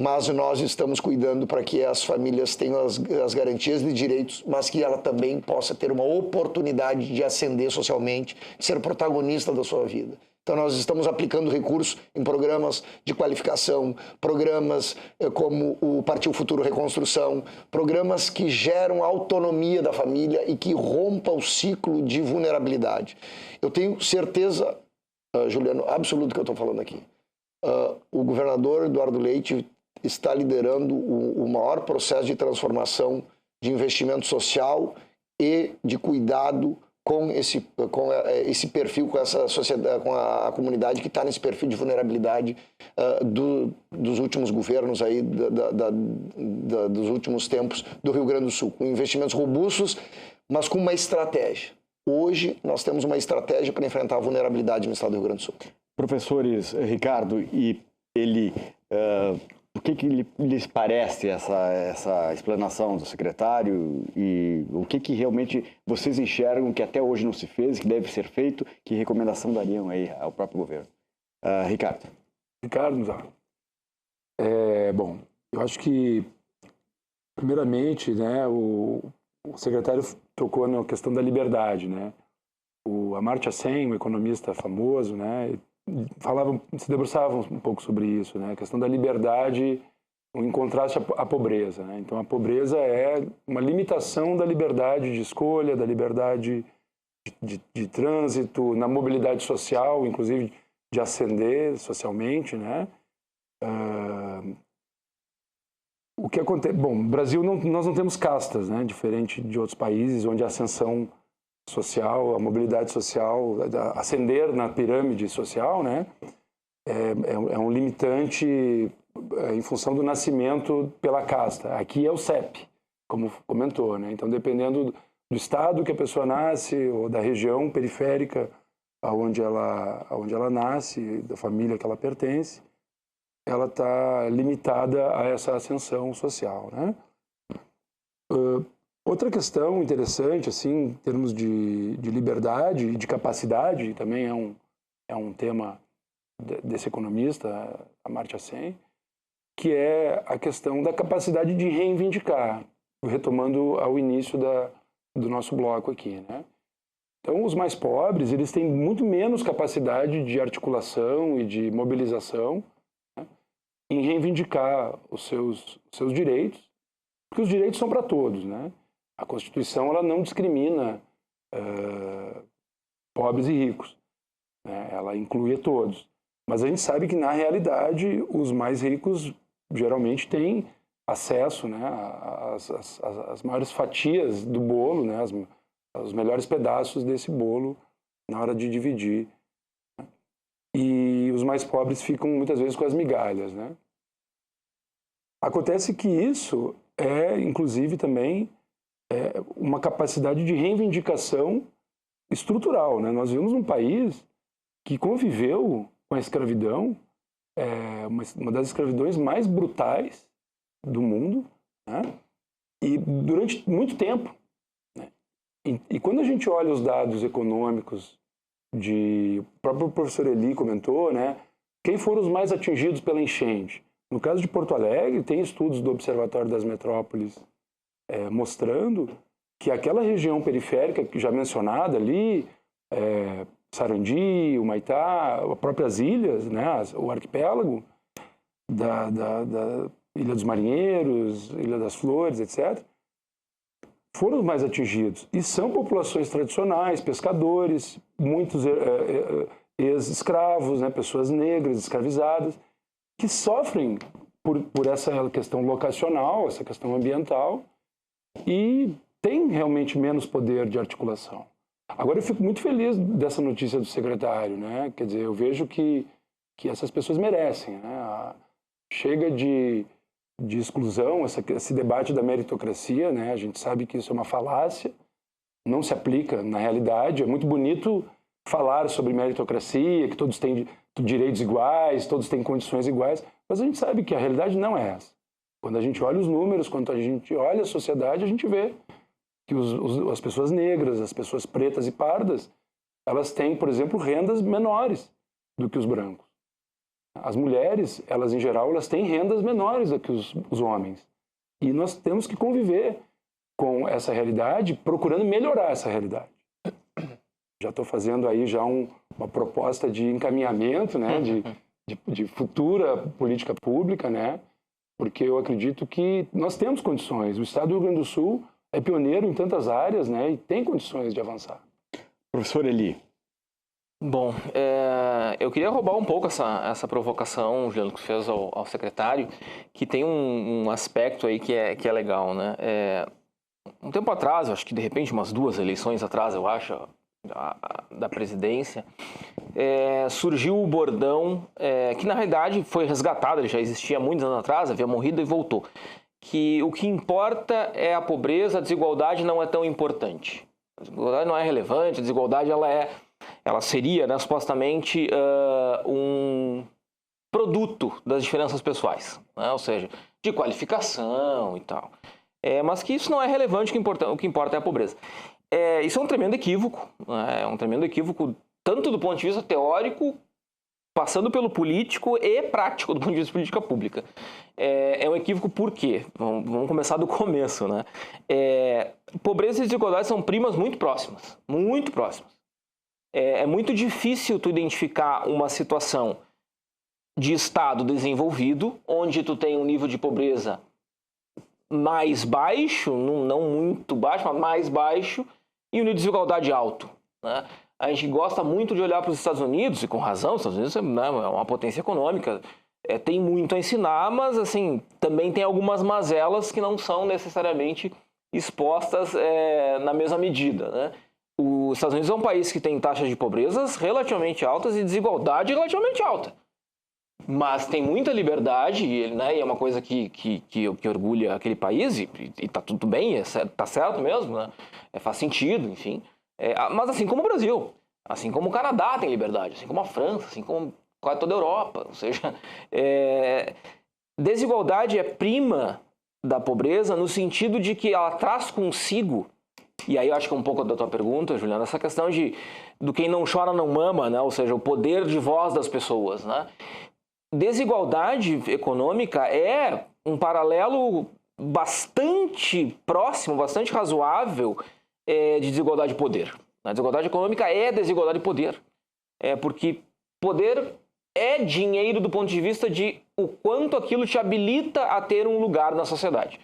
Mas nós estamos cuidando para que as famílias tenham as garantias de direitos, mas que ela também possa ter uma oportunidade de ascender socialmente, de ser protagonista da sua vida. Então, nós estamos aplicando recursos em programas de qualificação, programas como o Partiu Futuro Reconstrução, programas que geram autonomia da família e que rompa o ciclo de vulnerabilidade. Eu tenho certeza, Juliano, absoluto que eu estou falando aqui. O governador Eduardo Leite está liderando o maior processo de transformação de investimento social e de cuidado com esse perfil, com essa sociedade, com a comunidade que está nesse perfil de vulnerabilidade dos últimos governos aí, dos últimos tempos do Rio Grande do Sul, com investimentos robustos, mas com uma estratégia. Hoje nós temos uma estratégia para enfrentar a vulnerabilidade no estado do Rio Grande do Sul.
Professores Ricardo e Eli, o que lhes parece essa explanação do secretário e o que realmente vocês enxergam que até hoje não se fez, que deve ser feito, que recomendação dariam aí ao próprio governo? Ricardo.
Bom, eu acho que, primeiramente, né, o secretário tocou na questão da liberdade, né? O Amartya Sen, um economista famoso, né, se debruçava um pouco sobre isso, né? A questão da liberdade em contraste à pobreza, né? Então, a pobreza é uma limitação da liberdade de escolha, da liberdade de trânsito, na mobilidade social, inclusive de ascender socialmente, né? O que acontece? Bom, no Brasil nós não temos castas, né? Diferente de outros países onde a ascensão social, a mobilidade social, ascender na pirâmide social, né? É um limitante em função do nascimento pela casta. Aqui é o CEP, como comentou, né? Então, dependendo do estado que a pessoa nasce ou da região periférica aonde ela nasce, da família que ela pertence, ela está limitada a essa ascensão social, né? Outra questão interessante, assim, em termos de liberdade e de capacidade, também é um tema desse economista, Amartya Sen, que é a questão da capacidade de reivindicar, retomando ao início do nosso bloco aqui, né? Então, os mais pobres, eles têm muito menos capacidade de articulação e de mobilização, né, em reivindicar os seus direitos, porque os direitos são para todos, né? A Constituição, ela não discrimina pobres e ricos, né? Ela inclui a todos. Mas a gente sabe que, na realidade, os mais ricos geralmente têm acesso, né, às maiores fatias do bolo, né, os melhores pedaços desse bolo na hora de dividir, né? E os mais pobres ficam muitas vezes com as migalhas, né? Acontece que isso inclusive, também uma capacidade de reivindicação estrutural, né? Nós vivemos um país que conviveu com a escravidão, uma das escravidões mais brutais do mundo, né? E durante muito tempo. E quando a gente olha os dados econômicos o próprio professor Eli comentou, né, quem foram os mais atingidos pela enchente? No caso de Porto Alegre, tem estudos do Observatório das Metrópoles mostrando que aquela região periférica que já mencionada ali, Sarandi, Humaitá, as próprias ilhas, né, o arquipélago da Ilha dos Marinheiros, Ilha das Flores, etc., foram os mais atingidos. E são populações tradicionais, pescadores, muitos ex-escravos, né, pessoas negras, escravizadas, que sofrem por essa questão locacional, essa questão ambiental, e têm realmente menos poder de articulação. Agora, eu fico muito feliz dessa notícia do secretário, né? Quer dizer, eu vejo que essas pessoas merecem, né? Chega de exclusão, esse debate da meritocracia, né? A gente sabe que isso é uma falácia, não se aplica na realidade. É muito bonito falar sobre meritocracia, que todos têm direitos iguais, todos têm condições iguais, mas a gente sabe que a realidade não é essa. Quando a gente olha os números, quando a gente olha a sociedade, a gente vê que as pessoas negras, as pessoas pretas e pardas, elas têm, por exemplo, rendas menores do que os brancos. As mulheres, elas em geral, elas têm rendas menores do que os homens. E nós temos que conviver com essa realidade, procurando melhorar essa realidade. Já estou fazendo aí já uma proposta de encaminhamento, né, de futura política pública, né, porque eu acredito que nós temos condições. O Estado do Rio Grande do Sul é pioneiro em tantas áreas, né, e tem condições de avançar.
Professor Eli.
Bom, eu queria roubar um pouco essa provocação, Juliano, que fez ao secretário, que tem um aspecto aí que é legal, né? Um tempo atrás, acho que de repente umas 2 eleições atrás, eu acho, da presidência, surgiu o bordão, que na realidade foi resgatado, ele já existia há muitos anos atrás, havia morrido e voltou, que o que importa é a pobreza, a desigualdade não é tão importante. A desigualdade não é relevante, a desigualdade ela seria, né, supostamente, um produto das diferenças pessoais, né? Ou seja, de qualificação e tal. Mas que isso não é relevante, o que importa é a pobreza. Isso é um tremendo equívoco, né? É um tremendo equívoco tanto do ponto de vista teórico, passando pelo político e prático do ponto de vista de política pública. É um equívoco por quê? Vamos começar do começo, né? Pobreza e desigualdade são primas muito próximas, muito próximas. É muito difícil tu identificar uma situação de estado desenvolvido, onde tu tem um nível de pobreza mais baixo, não muito baixo, mas mais baixo, e um nível de desigualdade alto, né? A gente gosta muito de olhar para os Estados Unidos, e com razão, os Estados Unidos é uma potência econômica, tem muito a ensinar, mas assim, também tem algumas mazelas que não são necessariamente expostas na mesma medida, né? Os Estados Unidos é um país que tem taxas de pobreza relativamente altas e desigualdade relativamente alta. Mas tem muita liberdade, né, e é uma coisa que orgulha aquele país, e tá tudo bem, tá certo mesmo, né? Faz sentido, enfim. Mas assim como o Brasil, assim como o Canadá tem liberdade, assim como a França, assim como quase toda a Europa. Ou seja, desigualdade é prima da pobreza no sentido de que ela traz consigo, e aí eu acho que é um pouco da tua pergunta, Juliana, essa questão do quem não chora não mama, né? Ou seja, o poder de voz das pessoas, né? Desigualdade econômica é um paralelo bastante próximo, bastante razoável de desigualdade de poder. A desigualdade econômica é desigualdade de poder. Porque poder é dinheiro do ponto de vista de o quanto aquilo te habilita a ter um lugar na sociedade.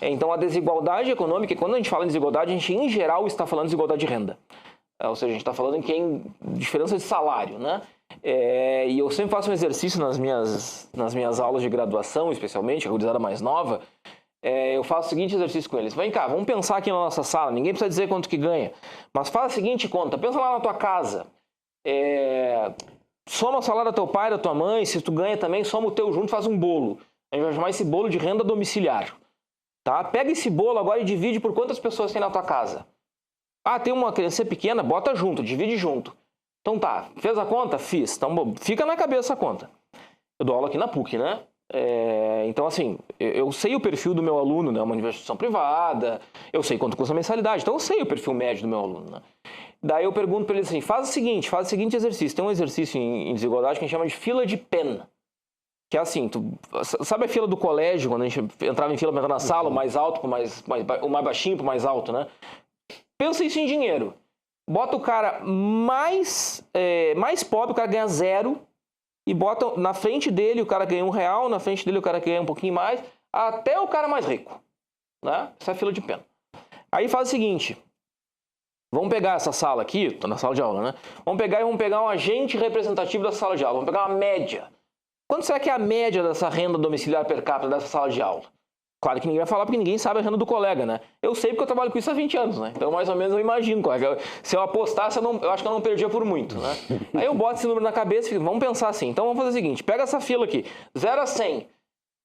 Então a desigualdade econômica, quando a gente fala em desigualdade, a gente em geral está falando de desigualdade de renda. Ou seja, a gente está falando em diferença de salário, né? E eu sempre faço um exercício nas minhas aulas de graduação, especialmente, a gurizada mais nova, eu faço o seguinte exercício com eles. Vem cá, vamos pensar aqui na nossa sala, ninguém precisa dizer quanto que ganha, mas faz a seguinte conta, pensa lá na tua casa, soma o salário do teu pai, da tua mãe, se tu ganha também, soma o teu junto, faz um bolo. A gente vai chamar esse bolo de renda domiciliar. Tá? Pega esse bolo agora e divide por quantas pessoas tem na tua casa. Tem uma criança pequena, bota junto, divide junto. Então tá, fez a conta? Fiz. Então fica na cabeça a conta. Eu dou aula aqui na PUC, né? Então assim, eu sei o perfil do meu aluno, né? Uma instituição privada, eu sei quanto custa a mensalidade, então eu sei o perfil médio do meu aluno, né? Daí eu pergunto para ele assim, faz o seguinte exercício. Tem um exercício em desigualdade que a gente chama de fila de pena. que é assim, sabe a fila do colégio, quando a gente entrava em fila para entrar na sala, o mais alto, o mais baixinho para o mais alto, né? Pensa isso em dinheiro. Bota o cara mais pobre, o cara ganha 0, e bota na frente dele o cara ganha R$1, na frente dele o cara ganha um pouquinho mais, até o cara mais rico, né? Essa é a fila de pena. Aí faz o seguinte, vamos pegar essa sala aqui, tô na sala de aula, né? Vamos pegar um agente representativo dessa sala de aula, vamos pegar uma média. Quanto será que é a média dessa renda domiciliar per capita dessa sala de aula? Claro que ninguém vai falar porque ninguém sabe a renda do colega, né? Eu sei porque eu trabalho com isso há 20 anos, né? Então mais ou menos eu imagino, colega. Se eu apostasse, eu acho que eu não perdia por muito, né? Aí eu boto esse número na cabeça e fico, vamos pensar assim. Então vamos fazer o seguinte, pega essa fila aqui, 0 a 100,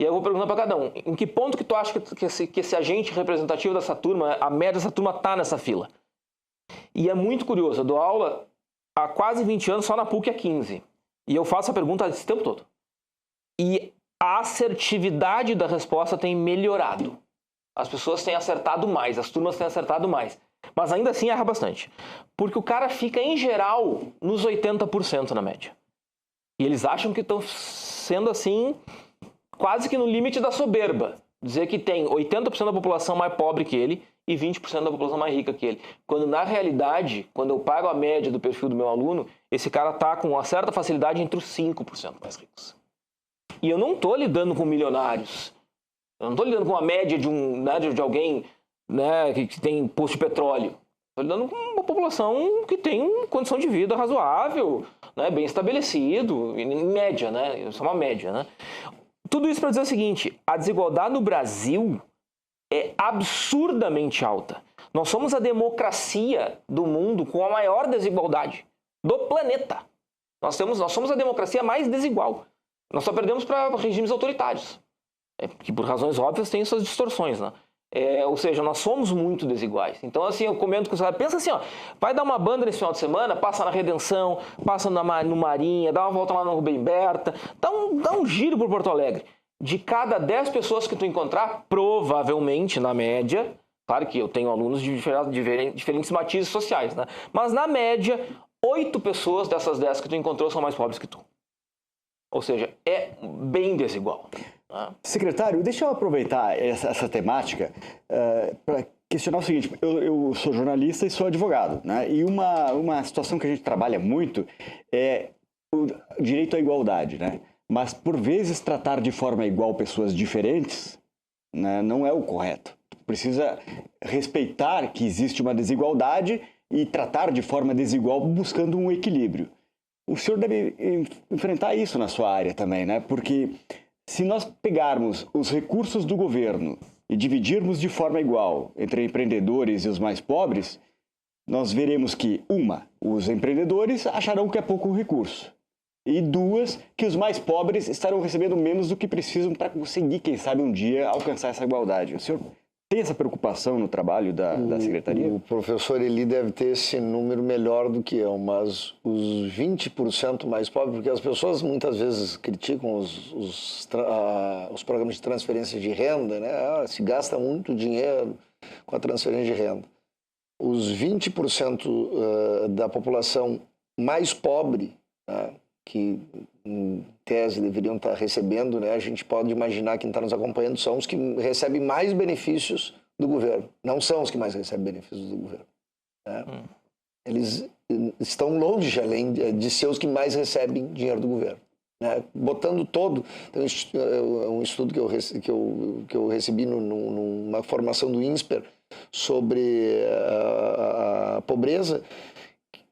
e eu vou perguntar para cada um, em que ponto que tu acha que esse agente representativo dessa turma, a média dessa turma tá nessa fila? E é muito curioso, eu dou aula há quase 20 anos, só na PUC há 15. E eu faço a pergunta esse tempo todo. E a assertividade da resposta tem melhorado. As pessoas têm acertado mais, as turmas têm acertado mais. Mas ainda assim erra bastante. Porque o cara fica, em geral, nos 80% na média. E eles acham que estão sendo assim, quase que no limite da soberba. Dizer que tem 80% da população mais pobre que ele e 20% da população mais rica que ele. Quando, na realidade, quando eu pago a média do perfil do meu aluno, esse cara está com uma certa facilidade entre os 5% mais ricos. E eu não estou lidando com milionários. Eu não estou lidando com a média de alguém, né, que tem posto de petróleo. Estou lidando com uma população que tem condição de vida razoável, né, bem estabelecido, em média, né? Isso é uma média, né? Tudo isso para dizer o seguinte, a desigualdade no Brasil é absurdamente alta. Nós somos a democracia do mundo com a maior desigualdade do planeta. Nós somos a democracia mais desigual. Nós só perdemos para regimes autoritários, que por razões óbvias têm suas distorções, né? Ou seja, nós somos muito desiguais. Então, assim, eu comento com os caras, pensa assim, ó, vai dar uma banda nesse final de semana, passa na Redenção, passa no Marinha, dá uma volta lá no Rubem Berta, dá um giro por Porto Alegre. De cada 10 pessoas que tu encontrar, provavelmente, na média, claro que eu tenho alunos de diferentes matizes sociais, né? Mas na média, 8 pessoas dessas 10 que tu encontrou são mais pobres que tu. Ou seja, é bem desigual. Né?
Secretário, deixa eu aproveitar essa temática para questionar o seguinte. Eu sou jornalista e sou advogado, né? E uma situação que a gente trabalha muito é o direito à igualdade, né? Mas, por vezes, tratar de forma igual pessoas diferentes, né, não é o correto. Precisa respeitar que existe uma desigualdade e tratar de forma desigual buscando um equilíbrio. O senhor deve enfrentar isso na sua área também, né? Porque se nós pegarmos os recursos do governo e dividirmos de forma igual entre empreendedores e os mais pobres, nós veremos que, os empreendedores acharão que é pouco recurso. E 2, que os mais pobres estarão recebendo menos do que precisam para conseguir, quem sabe, um dia alcançar essa igualdade. O senhor tem essa preocupação no trabalho da Secretaria?
O professor Eli deve ter esse número melhor do que eu, mas os 20% mais pobres, porque as pessoas muitas vezes criticam os programas de transferência de renda, né? Se gasta muito dinheiro com a transferência de renda. Os 20% da população mais pobre, né, que em tese deveriam estar recebendo, né? A gente pode imaginar, quem está nos acompanhando, são os que recebem mais benefícios do governo. Não são os que mais recebem benefícios do governo. Né? Eles estão longe, além de ser os que mais recebem dinheiro do governo. Né? Botando todo... Tem um estudo que eu recebi numa formação do INSPER sobre a pobreza,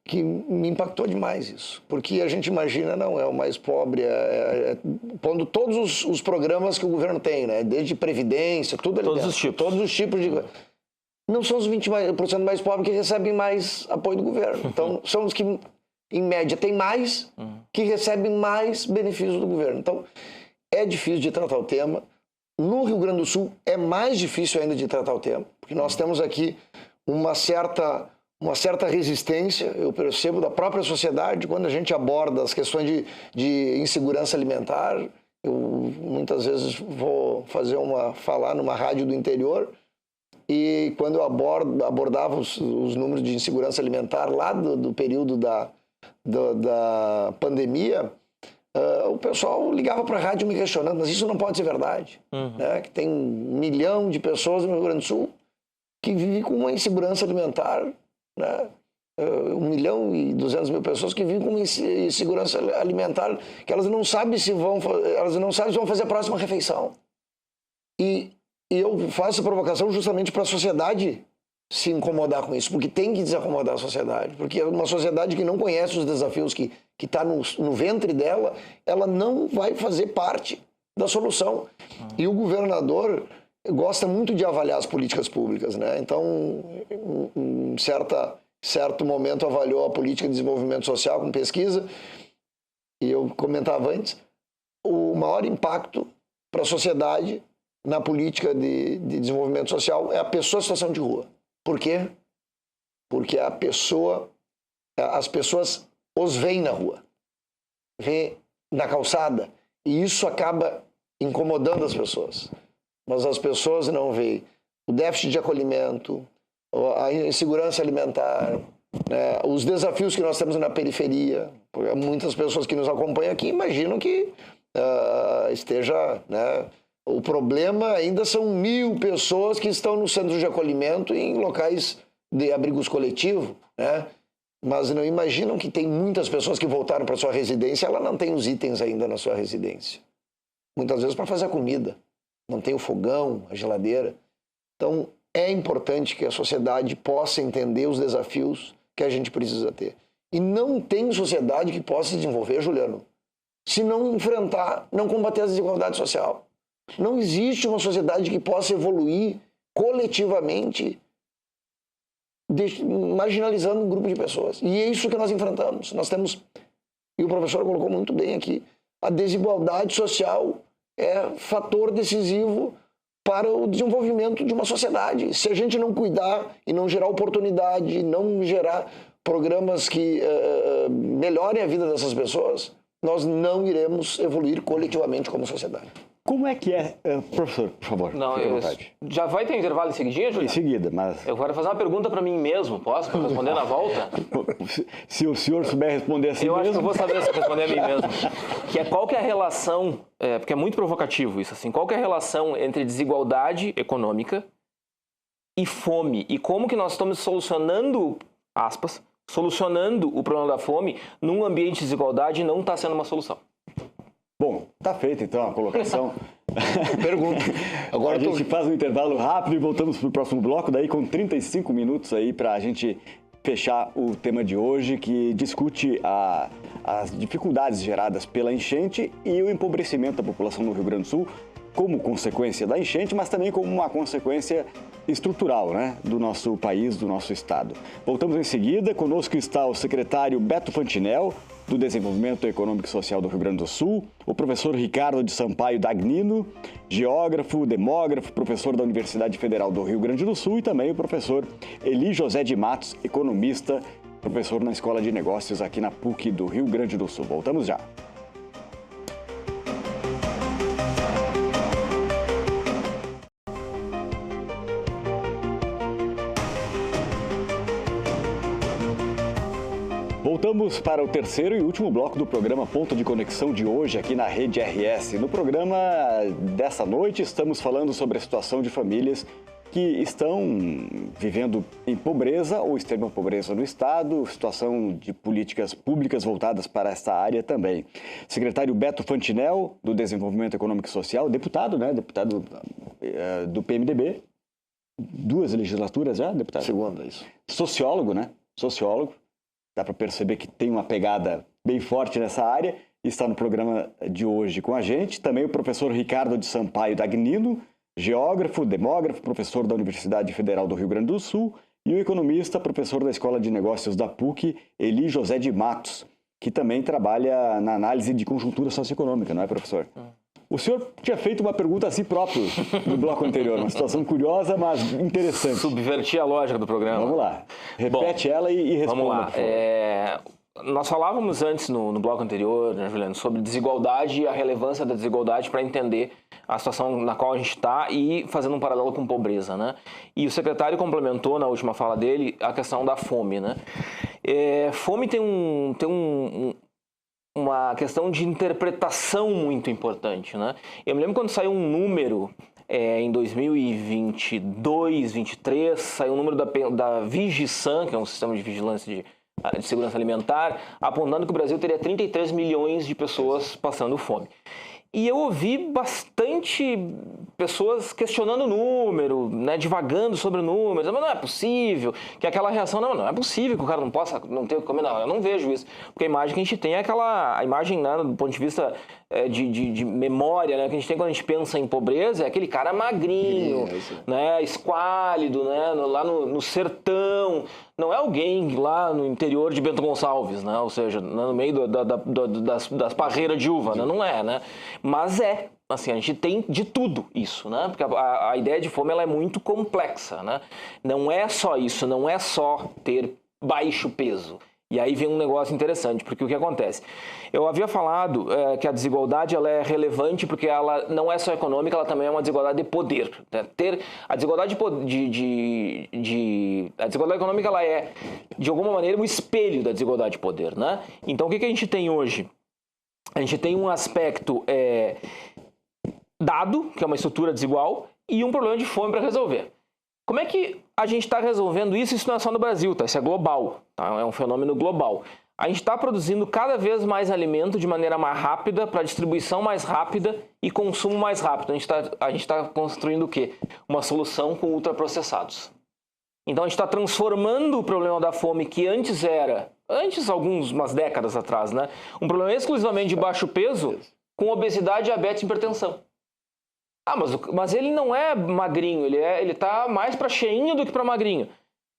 que me impactou demais isso, porque a gente imagina, não, é o mais pobre, pondo todos os programas que o governo tem, né? Desde previdência, tudo ali dentro, todos os tipos de... Não são os 20% mais pobres que recebem mais apoio do governo, então são os que, em média, têm mais, que recebem mais benefícios do governo. Então, é difícil de tratar o tema. No Rio Grande do Sul, é mais difícil ainda de tratar o tema, porque nós temos aqui uma certa resistência, eu percebo, da própria sociedade quando a gente aborda as questões de insegurança alimentar. Eu muitas vezes vou falar numa rádio do interior, e quando eu abordava os números de insegurança alimentar lá do período da pandemia, o pessoal ligava para a rádio me questionando, mas isso não pode ser verdade. Né? Que tem 1 milhão de pessoas no Rio Grande do Sul que vivem com uma insegurança alimentar, né? 1.200.000 pessoas que vivem com uma insegurança alimentar, que elas não sabem se vão fazer a próxima refeição. E eu faço a provocação justamente para a sociedade se incomodar com isso, porque tem que desacomodar a sociedade, porque uma sociedade que não conhece os desafios que está no ventre dela, ela não vai fazer parte da solução. E o governador gosta muito de avaliar as políticas públicas, né? Então, em certo momento avaliou a política de desenvolvimento social com pesquisa, e eu comentava antes, o maior impacto para a sociedade na política de desenvolvimento social é a pessoa em situação de rua. Por quê? Porque as pessoas os veem na rua, veem na calçada, e isso acaba incomodando as pessoas. Mas as pessoas não veem o déficit de acolhimento, a insegurança alimentar, né, os desafios que nós temos na periferia. Muitas pessoas que nos acompanham aqui imaginam que esteja... Né, o problema ainda são 1.000 pessoas que estão no centro de acolhimento e em locais de abrigos coletivos, né? Mas não imaginam que tem muitas pessoas que voltaram para sua residência, ela não tem os itens ainda na sua residência. Muitas vezes para fazer a comida. Não tem o fogão, a geladeira. Então, é importante que a sociedade possa entender os desafios que a gente precisa ter. E não tem sociedade que possa se desenvolver, Juliano, se não enfrentar, não combater a desigualdade social. Não existe uma sociedade que possa evoluir coletivamente marginalizando um grupo de pessoas. E é isso que nós enfrentamos. Nós temos, e o professor colocou muito bem aqui, a desigualdade social é fator decisivo para o desenvolvimento de uma sociedade. Se a gente não cuidar e não gerar oportunidade, não gerar programas que melhorem a vida dessas pessoas, nós não iremos evoluir coletivamente como sociedade.
Como é que é... professor, por favor,
não,
fique à vontade.
Já vai ter intervalo em seguidinha, Juliano?
Em seguida, mas...
Eu quero fazer uma pergunta para mim mesmo, posso? Para responder na volta?
Se o senhor souber responder assim
eu
mesmo...
acho que eu vou saber se responder a mim mesmo. Que é qual que é a relação, porque é muito provocativo isso, assim, qual que é a relação entre desigualdade econômica e fome? E como que nós estamos solucionando, aspas, solucionando o problema da fome num ambiente de desigualdade e não está sendo uma solução?
Bom, tá feita então a colocação.
Pergunta. Agora
a gente faz um intervalo rápido e voltamos para o próximo bloco, daí com 35 minutos aí para a gente fechar o tema de hoje, que discute as dificuldades geradas pela enchente e o empobrecimento da população no Rio Grande do Sul como consequência da enchente, mas também como uma consequência estrutural, né, do nosso país, do nosso estado. Voltamos em seguida. Conosco está o secretário Beto Fantinel, do Desenvolvimento Econômico e Social do Rio Grande do Sul, o professor Ricardo de Sampaio Dagnino, geógrafo, demógrafo, professor da Universidade Federal do Rio Grande do Sul, e também o professor Eli José de Matos, economista, professor na Escola de Negócios aqui na PUC do Rio Grande do Sul. Voltamos já. Voltamos para o terceiro e último bloco do programa Ponto de Conexão de hoje aqui na Rede RS. No programa dessa noite estamos falando sobre a situação de famílias que estão vivendo em pobreza ou extrema pobreza no estado, situação de políticas públicas voltadas para esta área também. Secretário Beto Fantinel, do Desenvolvimento Econômico e Social, deputado, né? Deputado do PMDB, 2 legislaturas já, deputado?
Segunda, isso.
Sociólogo, né? Sociólogo. Dá para perceber que tem uma pegada bem forte nessa área. Está no programa de hoje com a gente. Também o professor Ricardo de Sampaio Dagnino, geógrafo, demógrafo, professor da Universidade Federal do Rio Grande do Sul, e o economista, professor da Escola de Negócios da PUC, Eli José de Matos, que também trabalha na análise de conjuntura socioeconômica, não é, professor? O senhor tinha feito uma pergunta a si próprio no bloco anterior, uma situação curiosa, mas interessante.
Subverti a lógica do programa.
Vamos lá. Repete ela e responda.
Vamos lá. Nós falávamos antes no bloco anterior, né, Juliano, sobre desigualdade e a relevância da desigualdade para entender a situação na qual a gente está e fazendo um paralelo com pobreza, né? E o secretário complementou na última fala dele a questão da fome, né? Fome tem uma questão de interpretação muito importante, né? Eu me lembro quando saiu um número em 2022, 2023, saiu um número da Vigisan, que é um sistema de vigilância de segurança alimentar, apontando que o Brasil teria 33 milhões de pessoas passando fome. E eu ouvi bastante pessoas questionando o número, né, divagando sobre o número, mas não é possível, que aquela reação, não é possível que o cara não tenha o que comer, não, eu não vejo isso, porque a imagem que a gente tem é a imagem, né, do ponto de vista de memória, né, que a gente tem quando a gente pensa em pobreza, é aquele cara magrinho, né, esquálido, né, lá no sertão, não é alguém lá no interior de Bento Gonçalves, né, ou seja, no meio das parreiras de uva, né, não é, né, mas assim, a gente tem de tudo isso, né? Porque a ideia de fome ela é muito complexa, né? Não é só isso, não é só ter baixo peso. E aí vem um negócio interessante, porque o que acontece? Eu havia falado que a desigualdade ela é relevante porque ela não é só econômica, ela também é uma desigualdade de poder. Né? A desigualdade a desigualdade econômica ela é, de alguma maneira, um espelho da desigualdade de poder, né? Então, o que a gente tem hoje? A gente tem um aspecto dado, que é uma estrutura desigual, e um problema de fome para resolver. Como é que a gente está resolvendo isso? Isso não é só no Brasil, tá? Isso é global, tá? É um fenômeno global. A gente está produzindo cada vez mais alimento de maneira mais rápida, para distribuição mais rápida e consumo mais rápido. A gente tá construindo o quê? Uma solução com ultraprocessados. Então a gente está transformando o problema da fome que antes umas décadas atrás, né? Um problema exclusivamente de baixo peso com obesidade, diabetes e hipertensão. Mas ele não é magrinho, ele tá mais para cheinho do que para magrinho.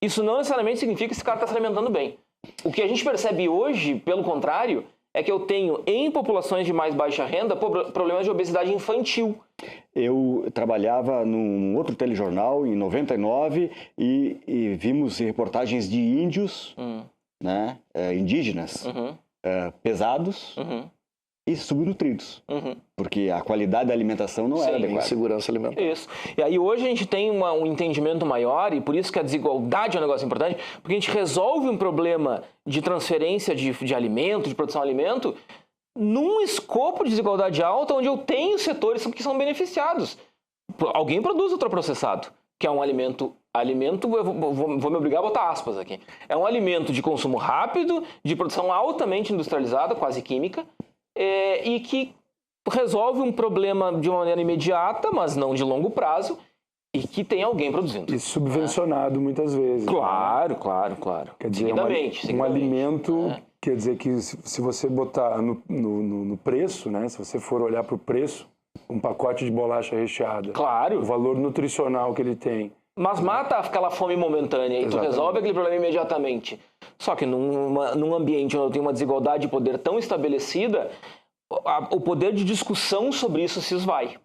Isso não necessariamente significa que esse cara está se alimentando bem. O que a gente percebe hoje, pelo contrário, é que eu tenho em populações de mais baixa renda problemas de obesidade infantil.
Eu trabalhava num outro telejornal em 99 e vimos reportagens de índios, né, indígenas, pesados e subnutridos, porque a qualidade da alimentação não era adequada.
Insegurança alimentar.
Isso. E aí hoje a gente tem um entendimento maior, e por isso que a desigualdade é um negócio importante, porque a gente resolve um problema de transferência de alimento, de produção de alimento, num escopo de desigualdade alta, onde eu tenho setores que são beneficiados. Alguém produz ultraprocessado, que é um alimento, eu vou me obrigar a botar aspas aqui, é um alimento de consumo rápido, de produção altamente industrializada, quase química, e que resolve um problema de uma maneira imediata, mas não de longo prazo, e que tem alguém produzindo.
E subvencionado muitas vezes.
Claro.
Quer dizer, um alimento, quer dizer que se você botar no preço, né, se você for olhar para o preço, um pacote de bolacha recheada, o valor nutricional que ele tem.
Mas mata aquela fome momentânea e tu resolve aquele problema imediatamente. Só que num ambiente onde eu tenho uma desigualdade de poder tão estabelecida, o poder de discussão sobre isso se esvai.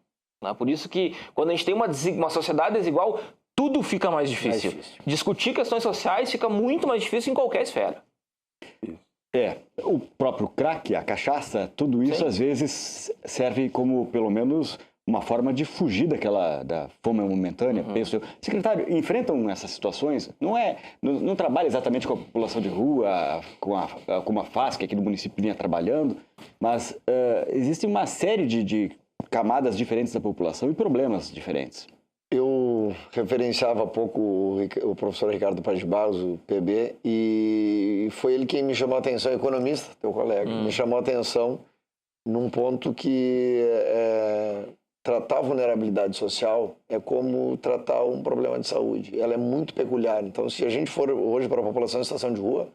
Né? Por isso que quando a gente tem uma sociedade desigual, tudo fica mais difícil. Discutir questões sociais fica muito mais difícil em qualquer esfera.
O próprio crack, a cachaça, tudo isso às vezes serve como, pelo menos, uma forma de fugir da fome momentânea. Penso eu. Secretário, enfrentam essas situações? Não trabalha exatamente com a população de rua, como a FASC aqui no município vinha trabalhando, mas existe uma série de camadas diferentes da população e problemas diferentes.
Eu referenciava há pouco o professor Ricardo Paz de Barros, o PB, e foi ele quem me chamou a atenção, economista, teu colega, me chamou a atenção num ponto que tratar a vulnerabilidade social é como tratar um problema de saúde. Ela é muito peculiar. Então, se a gente for hoje para a população em situação de rua,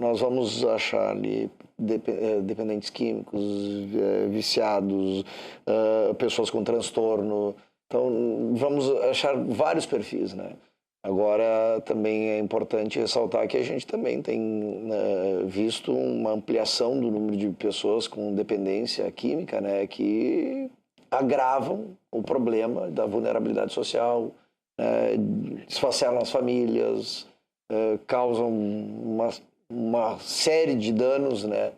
nós vamos achar ali dependentes químicos, viciados, pessoas com transtorno. Então, vamos achar vários perfis, né? Agora, também é importante ressaltar que a gente também tem visto uma ampliação do número de pessoas com dependência química, né? Que agravam o problema da vulnerabilidade social, esfacelam as famílias, causam uma série de danos, né?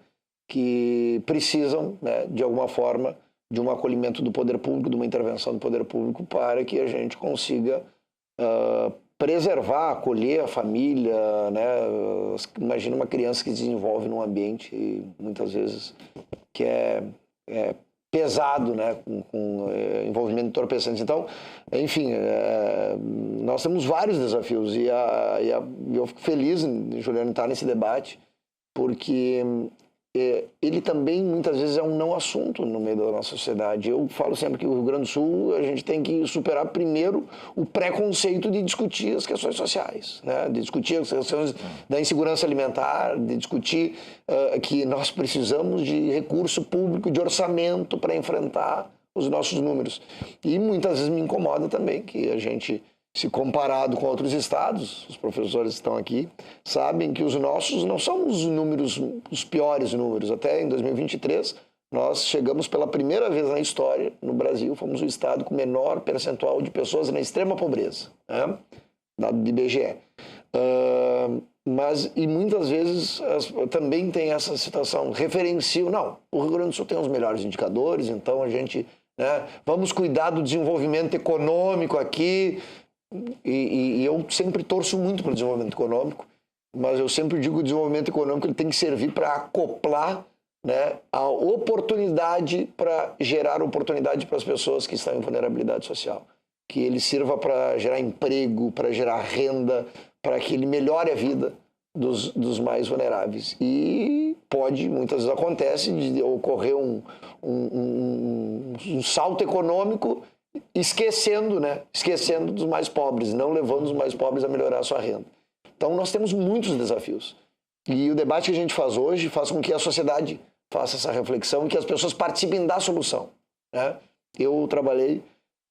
Que precisam, né, de alguma forma, de um acolhimento do poder público, de uma intervenção do poder público para que a gente consiga preservar, acolher a família, né? Imagina uma criança que se desenvolve num ambiente, muitas vezes, que é pesado, né? Com envolvimento de entorpecentes. Então, enfim, nós temos vários desafios e eu fico feliz, Juliano, estar nesse debate, porque ele também, muitas vezes, é um não assunto no meio da nossa sociedade. Eu falo sempre que o Rio Grande do Sul, a gente tem que superar primeiro o preconceito de discutir as questões sociais, né? De discutir as questões da insegurança alimentar, de discutir que nós precisamos de recurso público, de orçamento para enfrentar os nossos números. E muitas vezes me incomoda também que a gente, se comparado com outros estados, os professores que estão aqui, sabem que os nossos não são os números, os piores números. Até em 2023, nós chegamos pela primeira vez na história, no Brasil, fomos o estado com menor percentual de pessoas na extrema pobreza, né? Dado do IBGE. E muitas vezes também tem essa situação, referencial, não, o Rio Grande do Sul tem os melhores indicadores, então a gente, né, vamos cuidar do desenvolvimento econômico aqui. E eu sempre torço muito para o desenvolvimento econômico, mas eu sempre digo que o desenvolvimento econômico ele tem que servir para acoplar, né, a oportunidade, para gerar oportunidade para as pessoas que estão em vulnerabilidade social. Que ele sirva para gerar emprego, para gerar renda, para que ele melhore a vida dos mais vulneráveis. E pode, muitas vezes acontece, de ocorrer um salto econômico esquecendo dos mais pobres, não levando os mais pobres a melhorar a sua renda. Então nós temos muitos desafios. E o debate que a gente faz hoje faz com que a sociedade faça essa reflexão e que as pessoas participem da solução, né? Eu trabalhei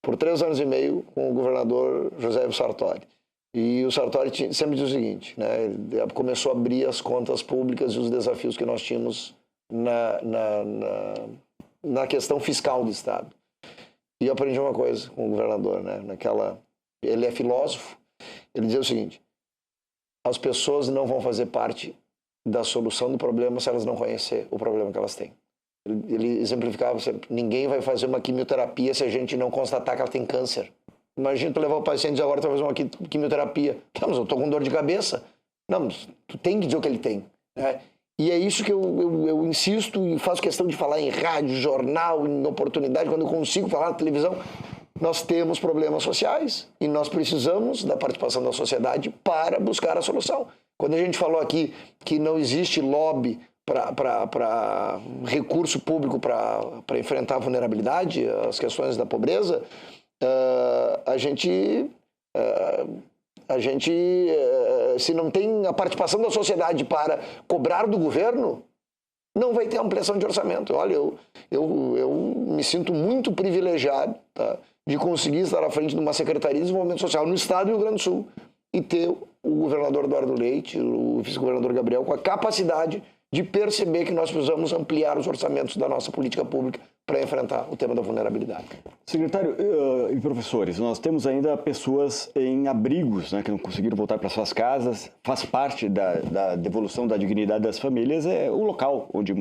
por 3 anos e meio com o governador José Sartori. E o Sartori sempre diz o seguinte, né? Ele começou a abrir as contas públicas e os desafios que nós tínhamos na questão fiscal do Estado. E eu aprendi uma coisa com o governador, né? Ele é filósofo, ele dizia o seguinte: as pessoas não vão fazer parte da solução do problema se elas não conhecerem o problema que elas têm. Ele exemplificava sempre: ninguém vai fazer uma quimioterapia se a gente não constatar que ela tem câncer. Imagina tu levar o paciente e dizer, agora tu vai fazer uma quimioterapia. Não, mas eu tô com dor de cabeça. Não, mas tu tem que dizer o que ele tem, né? E é isso que eu insisto e faço questão de falar em rádio, jornal, em oportunidade, quando eu consigo falar na televisão. Nós temos problemas sociais e nós precisamos da participação da sociedade para buscar a solução. Quando a gente falou aqui que não existe lobby para recurso público para enfrentar a vulnerabilidade, as questões da pobreza, a gente, se não tem a participação da sociedade para cobrar do governo, não vai ter ampliação de orçamento. Olha, eu me sinto muito privilegiado, tá, de conseguir estar à frente de uma Secretaria de Desenvolvimento Social no Estado do Rio Grande do Sul e ter o governador Eduardo Leite, o vice-governador Gabriel, com a capacidade de perceber que nós precisamos ampliar os orçamentos da nossa política pública para enfrentar o tema da vulnerabilidade.
Secretário e professores, nós temos ainda pessoas em abrigos, né, que não conseguiram voltar para suas casas. Faz parte da devolução da dignidade das famílias o local onde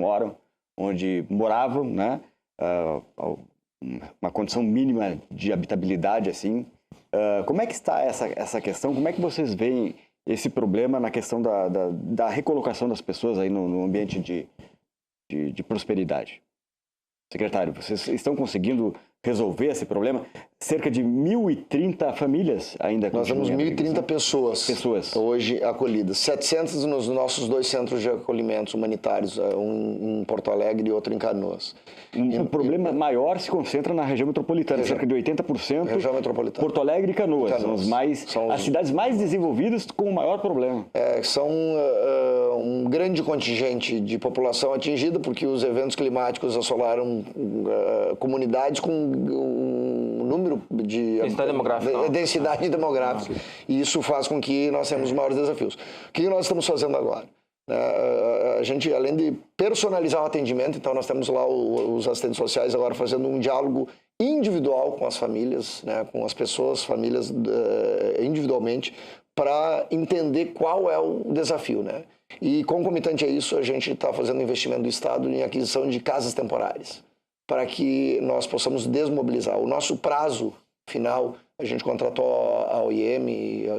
moravam, né, uma condição mínima de habitabilidade, assim. Como é que está essa questão? Como é que vocês veem esse problema na questão da recolocação das pessoas aí no ambiente de prosperidade? Secretário, vocês estão conseguindo resolver esse problema? Cerca de 1.030 famílias ainda.
Nós temos 1.030 pessoas hoje acolhidas. 700 nos nossos 2 centros de acolhimentos humanitários, um em Porto Alegre e outro em Canoas.
O problema maior se concentra na região metropolitana, cerca de 80%.
Região metropolitana.
Porto Alegre e Canoas. São as cidades mais desenvolvidas com o maior problema.
São um grande contingente de população atingida, porque os eventos climáticos assolaram comunidades com um número de densidade demográfica. E isso faz com que nós tenhamos maiores desafios. O que nós estamos fazendo agora? A gente, além de personalizar o atendimento, então nós temos lá os assistentes sociais agora fazendo um diálogo individual com as famílias, né, com as pessoas, famílias individualmente, para entender qual é o desafio, né? E concomitante a isso, a gente está fazendo investimento do Estado em aquisição de casas temporárias, para que nós possamos desmobilizar. O nosso prazo final, a gente contratou a OIM,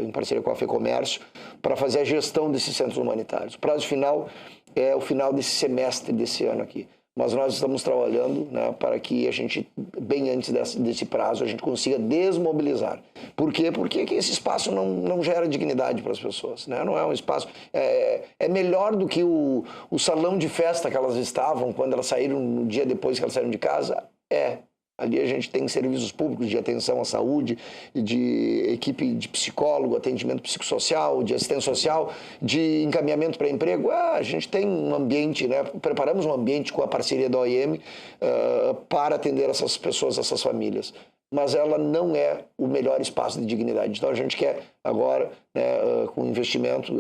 em parceria com a FEComércio, para fazer a gestão desses centros humanitários. O prazo final é o final desse semestre desse ano aqui. Mas nós estamos trabalhando, né, para que a gente, bem antes desse prazo, a gente consiga desmobilizar. Por quê? Porque esse espaço não gera dignidade para as pessoas, né? Não é um espaço... É melhor do que o salão de festa que elas estavam quando elas saíram, no dia depois que elas saíram de casa. Ali a gente tem serviços públicos de atenção à saúde, de equipe de psicólogo, atendimento psicossocial, de assistência social, de encaminhamento para emprego. A gente tem um ambiente, né? Preparamos um ambiente com a parceria da OIM para atender essas pessoas, essas famílias. Mas ela não é o melhor espaço de dignidade. Então a gente quer agora, né, com investimento,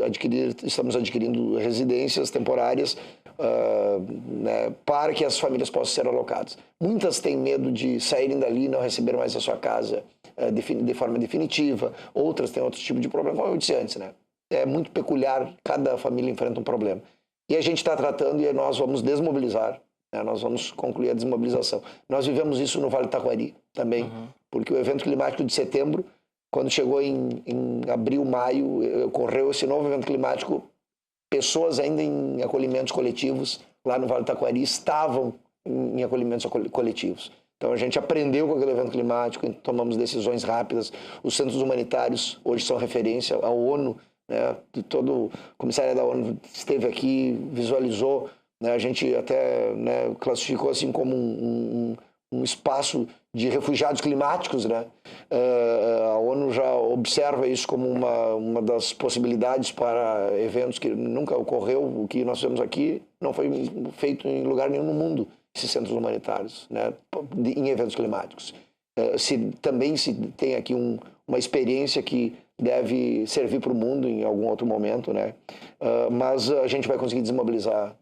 estamos adquirindo residências temporárias, né, para que as famílias possam ser alocadas. Muitas têm medo de saírem dali e não receber mais a sua casa de forma definitiva, outras têm outro tipo de problema, como eu disse antes, né? É muito peculiar, cada família enfrenta um problema. E a gente está tratando e nós vamos desmobilizar, né? Nós vamos concluir a desmobilização. Nós vivemos isso no Vale do Taquari também, porque o evento climático de setembro, quando chegou em abril, maio, ocorreu esse novo evento climático. Pessoas ainda em acolhimentos coletivos, lá no Vale do Taquari, estavam em acolhimentos coletivos. Então a gente aprendeu com aquele evento climático, tomamos decisões rápidas. Os centros humanitários hoje são referência. A ONU, né, todo o comissário da ONU esteve aqui, visualizou, né, a gente até, né, classificou assim como um espaço de refugiados climáticos, né? A ONU já observa isso como uma das possibilidades para eventos que nunca ocorreu. O que nós fizemos aqui não foi feito em lugar nenhum no mundo, esses centros humanitários, né, em eventos climáticos. Também se tem aqui uma experiência que deve servir para o mundo em algum outro momento, né? Mas a gente vai conseguir desmobilizar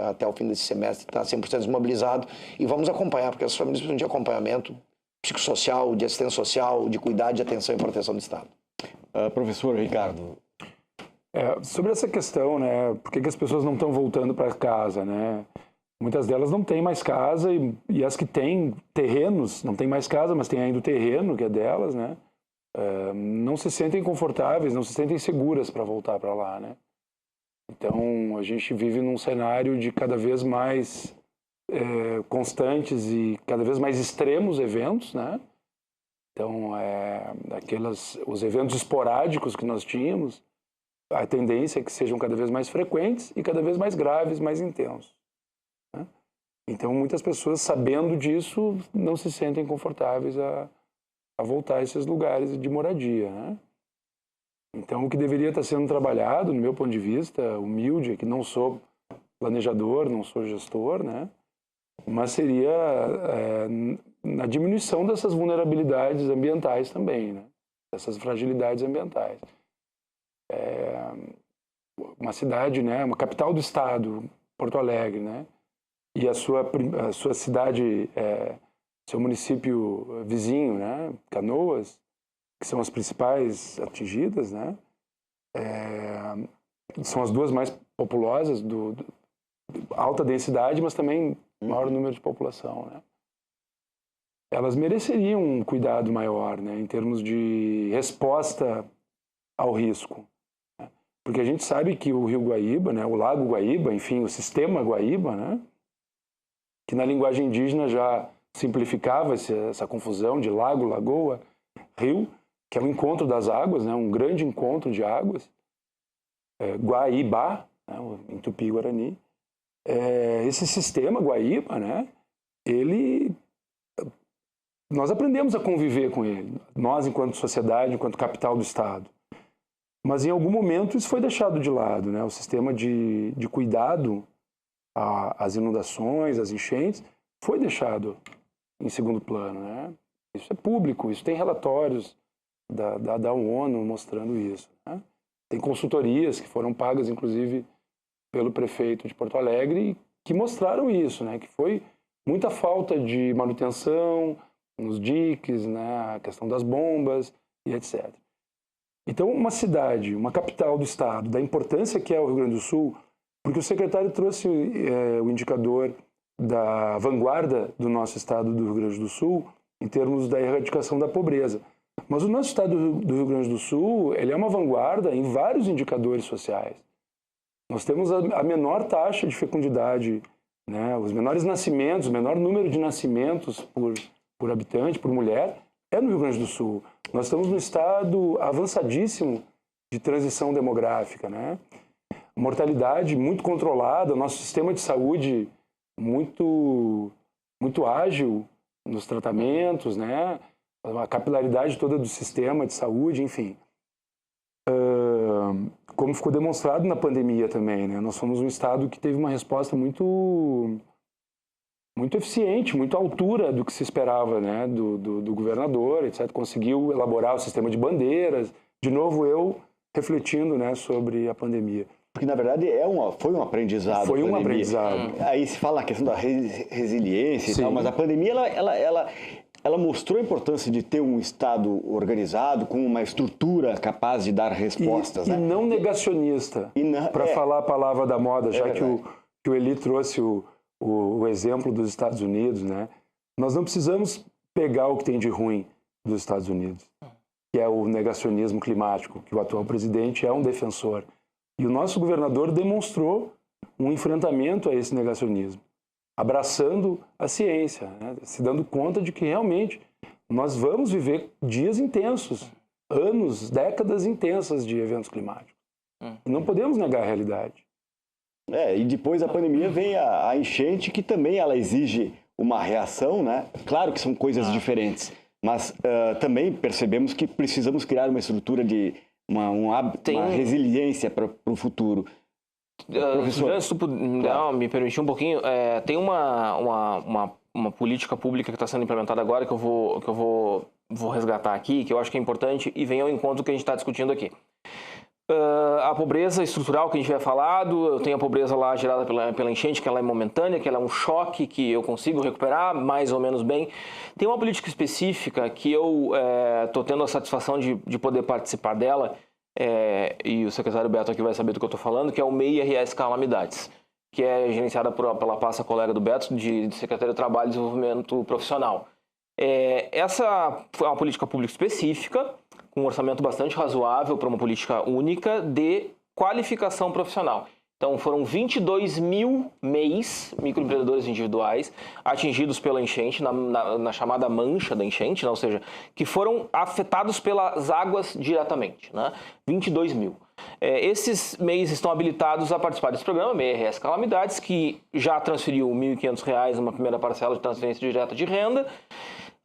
até o fim desse semestre, está 100% desmobilizado, e vamos acompanhar, porque as famílias precisam de acompanhamento psicossocial, de assistência social, de cuidado, de atenção e proteção do Estado.
Professor Ricardo.
Sobre essa questão, né, por que as pessoas não estão voltando para casa, né? Muitas delas não têm mais casa e as que têm terrenos, não têm mais casa, mas têm ainda o terreno que é delas, né? Não se sentem confortáveis, não se sentem seguras para voltar para lá, né? Então, a gente vive num cenário de cada vez mais constantes e cada vez mais extremos eventos, né? Então, os eventos esporádicos que nós tínhamos, a tendência é que sejam cada vez mais frequentes e cada vez mais graves, mais intensos, né? Então, muitas pessoas, sabendo disso, não se sentem confortáveis a voltar a esses lugares de moradia, né? Então, o que deveria estar sendo trabalhado, no meu ponto de vista, humilde, é que não sou planejador, não sou gestor, né? Mas seria na diminuição dessas vulnerabilidades ambientais também, né? Dessas fragilidades ambientais. Uma cidade, né? Uma capital do estado, Porto Alegre, né? E a sua cidade, seu município vizinho, né? Canoas, que são as principais atingidas, né? São as duas mais populosas, alta densidade, mas também maior número de população, né? Elas mereceriam um cuidado maior, né, em termos de resposta ao risco, né? Porque a gente sabe que o Rio Guaíba, né, o Lago Guaíba, enfim, o sistema Guaíba, né, que na linguagem indígena já simplificava essa confusão de lago, lagoa, rio, que é o encontro das águas, né, um grande encontro de águas, Guaíba, né, em Tupi-Guarani. Esse sistema Guaíba, né, nós aprendemos a conviver com ele, nós enquanto sociedade, enquanto capital do Estado. Mas em algum momento isso foi deixado de lado, né, o sistema de cuidado às inundações, às enchentes, foi deixado em segundo plano, né? Isso é público, isso tem relatórios da ONU mostrando isso, né? Tem consultorias que foram pagas, inclusive, pelo prefeito de Porto Alegre, que mostraram isso, né? Que foi muita falta de manutenção nos diques, né? A questão das bombas e etc. Então, uma cidade, uma capital do estado, da importância que é o Rio Grande do Sul, porque o secretário trouxe o indicador da vanguarda do nosso estado do Rio Grande do Sul, em termos da erradicação da pobreza. Mas o nosso estado do Rio Grande do Sul, ele é uma vanguarda em vários indicadores sociais. Nós temos a menor taxa de fecundidade, né? Os menores nascimentos, o menor número de nascimentos por habitante, por mulher, é no Rio Grande do Sul. Nós estamos num estado avançadíssimo de transição demográfica, né? Mortalidade muito controlada, nosso sistema de saúde muito ágil nos tratamentos, né? A capilaridade toda do sistema de saúde, enfim. Como ficou demonstrado na pandemia também, né? Nós somos um estado que teve uma resposta muito eficiente, muito à altura do que se esperava, né? Do governador, etc. Conseguiu elaborar o sistema de bandeiras. De novo, eu refletindo, né, sobre a pandemia.
Porque, na verdade, foi um aprendizado.
Foi um aprendizado.
Aí se fala a questão da resiliência
Sim.
e tal, mas a pandemia, ela mostrou a importância de ter um Estado organizado, com uma estrutura capaz de dar respostas.
E
né?
não negacionista, para falar a palavra da moda, já que o Eli trouxe o exemplo dos Estados Unidos, né? Nós não precisamos pegar o que tem de ruim dos Estados Unidos, que é o negacionismo climático, que o atual presidente é um defensor. E o nosso governador demonstrou um enfrentamento a esse negacionismo, abraçando a ciência, né? Se dando conta de que realmente nós vamos viver dias intensos, anos, décadas intensas de eventos climáticos. E não podemos negar a realidade.
E depois da pandemia vem a enchente, que também ela exige uma reação, né? Claro que são coisas diferentes, mas também percebemos que precisamos criar uma estrutura de uma resiliência para o futuro.
Professor, se tu me permitir um pouquinho, tem uma política pública que está sendo implementada agora que eu vou resgatar aqui, que eu acho que é importante e vem ao encontro do que a gente está discutindo aqui. A pobreza estrutural que a gente havia falado, eu tenho a pobreza lá gerada pela enchente, que ela é momentânea, que ela é um choque que eu consigo recuperar mais ou menos bem. Tem uma política específica que eu estou tendo a satisfação de poder participar dela, e o secretário Beto aqui vai saber do que eu estou falando, que é o MEI RS Calamidades, que é gerenciada pela pasta colega do Beto, de Secretaria de Trabalho e Desenvolvimento Profissional. Essa é uma política pública específica, com um orçamento bastante razoável para uma política única de qualificação profissional. Então, foram 22 mil MEIs, microempreendedores individuais, atingidos pela enchente, na chamada mancha da enchente, né? Ou seja, que foram afetados pelas águas diretamente, né? 22 mil. Esses MEIs estão habilitados a participar desse programa, MEI RS Calamidades, que já transferiu R$ 1.500 numa primeira parcela de transferência direta de renda.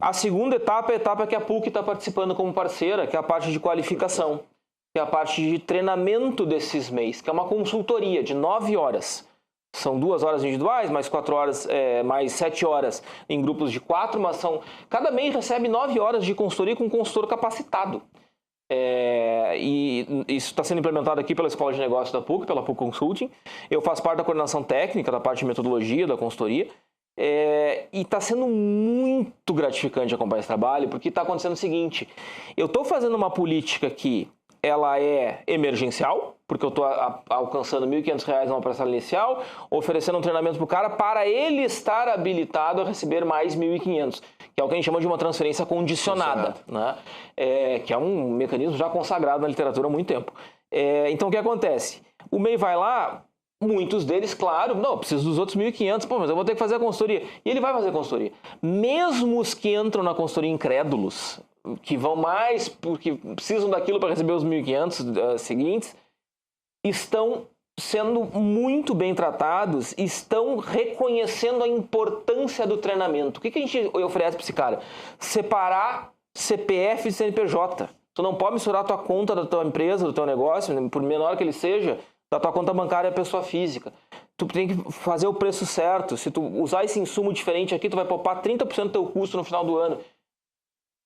A segunda etapa é a etapa que a PUC está participando como parceira, que é a parte de qualificação, que é a parte de treinamento desses MEIs, que é uma consultoria de 9 horas. São 2 horas individuais, mais 4 horas, mais 7 horas em grupos de 4, mas cada MEI recebe 9 horas de consultoria com um consultor capacitado. E isso está sendo implementado aqui pela Escola de Negócios da PUC, pela PUC Consulting. Eu faço parte da coordenação técnica, da parte de metodologia, da consultoria. E está sendo muito gratificante acompanhar esse trabalho, porque está acontecendo o seguinte: eu estou fazendo uma política que ela é emergencial, porque eu estou alcançando R$ 1.500 numa parcela inicial, oferecendo um treinamento para o cara para ele estar habilitado a receber mais 1.500, que é o que a gente chama de uma transferência condicionada, né? Que é um mecanismo já consagrado na literatura há muito tempo. Então, o que acontece? O MEI vai lá. Muitos deles, claro, não, preciso dos outros 1.500, mas eu vou ter que fazer a consultoria. E ele vai fazer a consultoria. Mesmo os que entram na consultoria incrédulos, que vão mais porque precisam daquilo para receber os 1.500 seguintes, estão sendo muito bem tratados, estão reconhecendo a importância do treinamento. O que a gente oferece para esse cara? Separar CPF e CNPJ. Tu não pode misturar a tua conta da tua empresa, do teu negócio, por menor que ele seja, da tua conta bancária é pessoa física. Tu tem que fazer o preço certo. Se tu usar esse insumo diferente aqui, tu vai poupar 30% do teu custo no final do ano.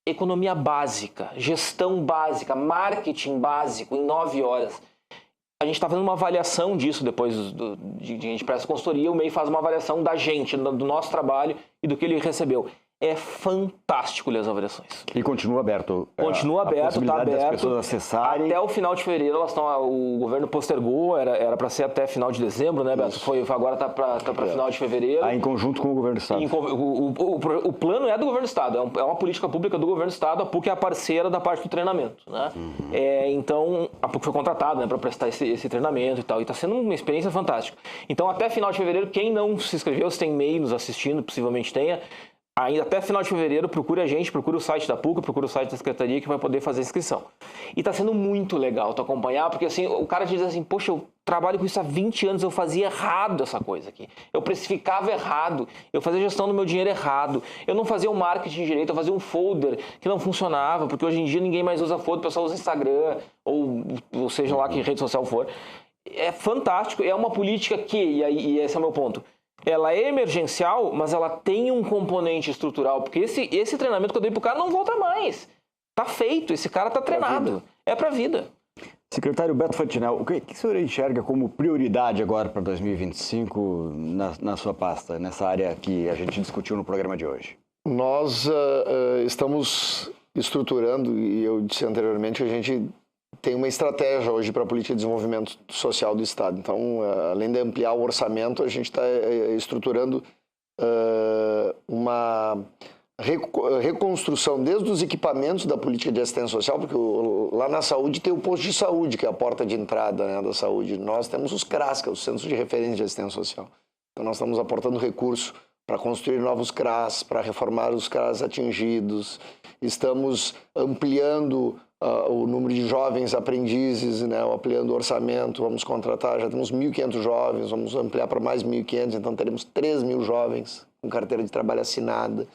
Economia básica, gestão básica, marketing básico em 9 horas. A gente está fazendo uma avaliação disso depois de a gente presta consultoria, o MEI faz uma avaliação da gente, do nosso trabalho e do que ele recebeu. é fantástico ler as avaliações.
E continua aberto.
Continua aberto, está aberto.
Das pessoas acessarem.
Até o final de fevereiro, o governo postergou, era para ser até final de dezembro, né, Beto? Agora está para final de fevereiro.
Em conjunto com o governo do Estado.
O plano é do governo do Estado, é uma política pública do governo do Estado, a PUC é a parceira da parte do treinamento, né? Então, a PUC foi contratada, né, para prestar esse treinamento e tal, e está sendo uma experiência fantástica. Então, até final de fevereiro, quem não se inscreveu, se tem e-mail nos assistindo, possivelmente tenha, ainda até final de fevereiro, procure a gente, procure o site da PUC, procure o site da Secretaria que vai poder fazer a inscrição. E está sendo muito legal tu acompanhar, porque assim, o cara diz assim, poxa, eu trabalho com isso há 20 anos, eu fazia errado essa coisa aqui. Eu precificava errado, eu fazia gestão do meu dinheiro errado, eu não fazia o marketing direito, eu fazia um folder que não funcionava, porque hoje em dia ninguém mais usa folder, o pessoal usa Instagram, ou seja lá que rede social for. É fantástico, é uma política que, e esse é o meu ponto, ela é emergencial, mas ela tem um componente estrutural, porque esse treinamento que eu dei pro cara não volta mais. Tá feito, esse cara tá treinado. É pra vida.
Secretário Beto Fantinel, o que o senhor enxerga como prioridade agora para 2025 na sua pasta, nessa área que a gente discutiu no programa de hoje?
Nós estamos estruturando, e eu disse anteriormente, a gente tem uma estratégia hoje para a política de desenvolvimento social do Estado. Então, além de ampliar o orçamento, a gente está estruturando uma reconstrução desde os equipamentos da política de assistência social, porque lá na saúde tem o posto de saúde, que é a porta de entrada, né, da saúde. Nós temos os CRAS, que é os Centros de Referência de Assistência Social. Então, nós estamos aportando recurso para construir novos CRAS, para reformar os CRAS atingidos. Estamos ampliando o número de jovens aprendizes, né, ampliando o orçamento, vamos contratar, já temos 1.500 jovens, vamos ampliar para mais 1.500, então teremos 3.000 jovens com carteira de trabalho assinada,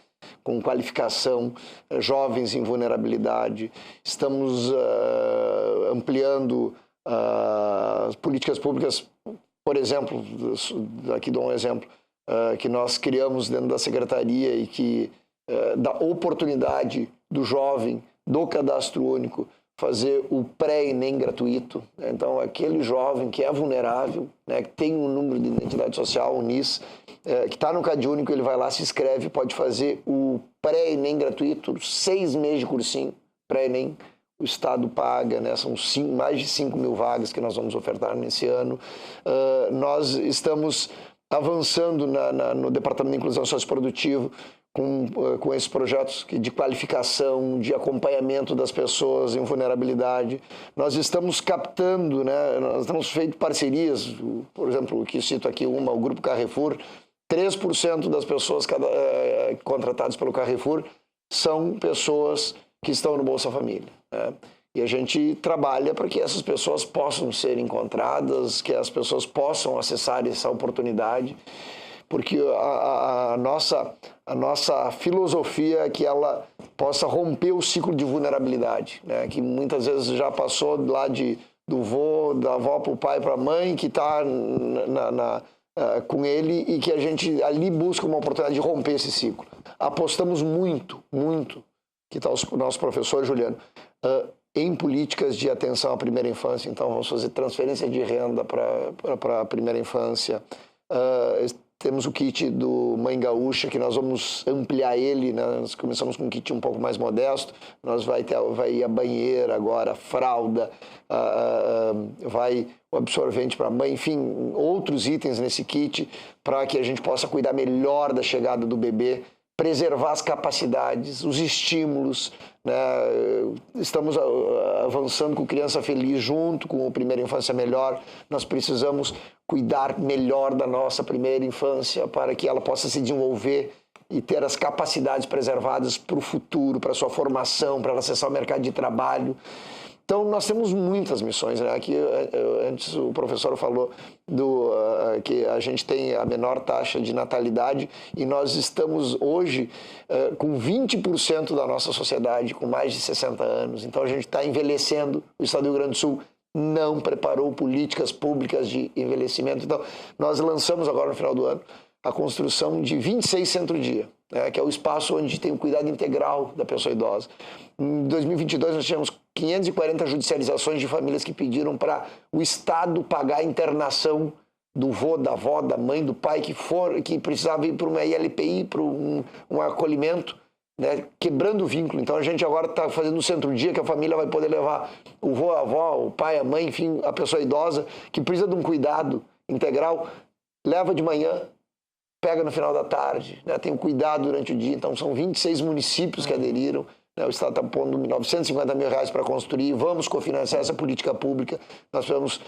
com qualificação, jovens em vulnerabilidade. Estamos ampliando as políticas públicas, por exemplo, aqui dou um exemplo, que nós criamos dentro da Secretaria e que dá oportunidade do jovem, do cadastro único, fazer o pré-ENEM gratuito. Então, aquele jovem que é vulnerável, né, que tem um número de identidade social, o NIS, que está no Cade Único, ele vai lá, se inscreve, pode fazer o pré-ENEM gratuito, 6 meses de cursinho pré-ENEM. O Estado paga, né, são mais de 5.000 vagas que nós vamos ofertar nesse ano. Nós estamos avançando no Departamento de Inclusão Socioprodutiva, com esses projetos de qualificação, de acompanhamento das pessoas em vulnerabilidade. Nós estamos captando, né, nós temos feito parcerias, por exemplo, que cito aqui o Grupo Carrefour, 3% das pessoas contratadas pelo Carrefour são pessoas que estão no Bolsa Família, né? E a gente trabalha para que essas pessoas possam ser encontradas, que as pessoas possam acessar essa oportunidade, porque a nossa filosofia é que ela possa romper o ciclo de vulnerabilidade, né? Que muitas vezes já passou lá do vô, da avó para o pai, para a mãe, que está com ele, e que a gente ali busca uma oportunidade de romper esse ciclo. Apostamos muito, que está o nosso professor Juliano, em políticas de atenção à primeira infância. Então, vamos fazer transferência de renda para a primeira infância. Temos o kit do Mãe Gaúcha, que nós vamos ampliar ele, né? Nós começamos com um kit um pouco mais modesto, nós vai ir a banheira agora, a fralda, vai o absorvente para a mãe, enfim, outros itens nesse kit para que a gente possa cuidar melhor da chegada do bebê, preservar as capacidades, os estímulos, né? Estamos avançando com Criança Feliz junto com o Primeira Infância Melhor. Nós precisamos cuidar melhor da nossa primeira infância para que ela possa se desenvolver e ter as capacidades preservadas para o futuro, para a sua formação, para ela acessar o mercado de trabalho. Então, nós temos muitas missões, né? Aqui, antes o professor falou que a gente tem a menor taxa de natalidade e nós estamos hoje com 20% da nossa sociedade com mais de 60 anos. Então, a gente está envelhecendo. O Estado do Rio Grande do Sul não preparou políticas públicas de envelhecimento. Então, nós lançamos agora no final do ano a construção de 26 centro-dia, né, que é o espaço onde tem o cuidado integral da pessoa idosa. Em 2022, nós tivemos 540 judicializações de famílias que pediram para o Estado pagar a internação do vô, da avó, da mãe, do pai, que precisava ir para uma ILPI, para um acolhimento, né, quebrando o vínculo. Então a gente agora está fazendo um centro-dia que a família vai poder levar o vô, a avó, o pai, a mãe, enfim, a pessoa idosa que precisa de um cuidado integral, leva de manhã, pega no final da tarde, né, tem um cuidado durante o dia. Então são 26 municípios que aderiram, né, o Estado está pondo 950 mil reais para construir, vamos cofinanciar essa política pública, nós vamos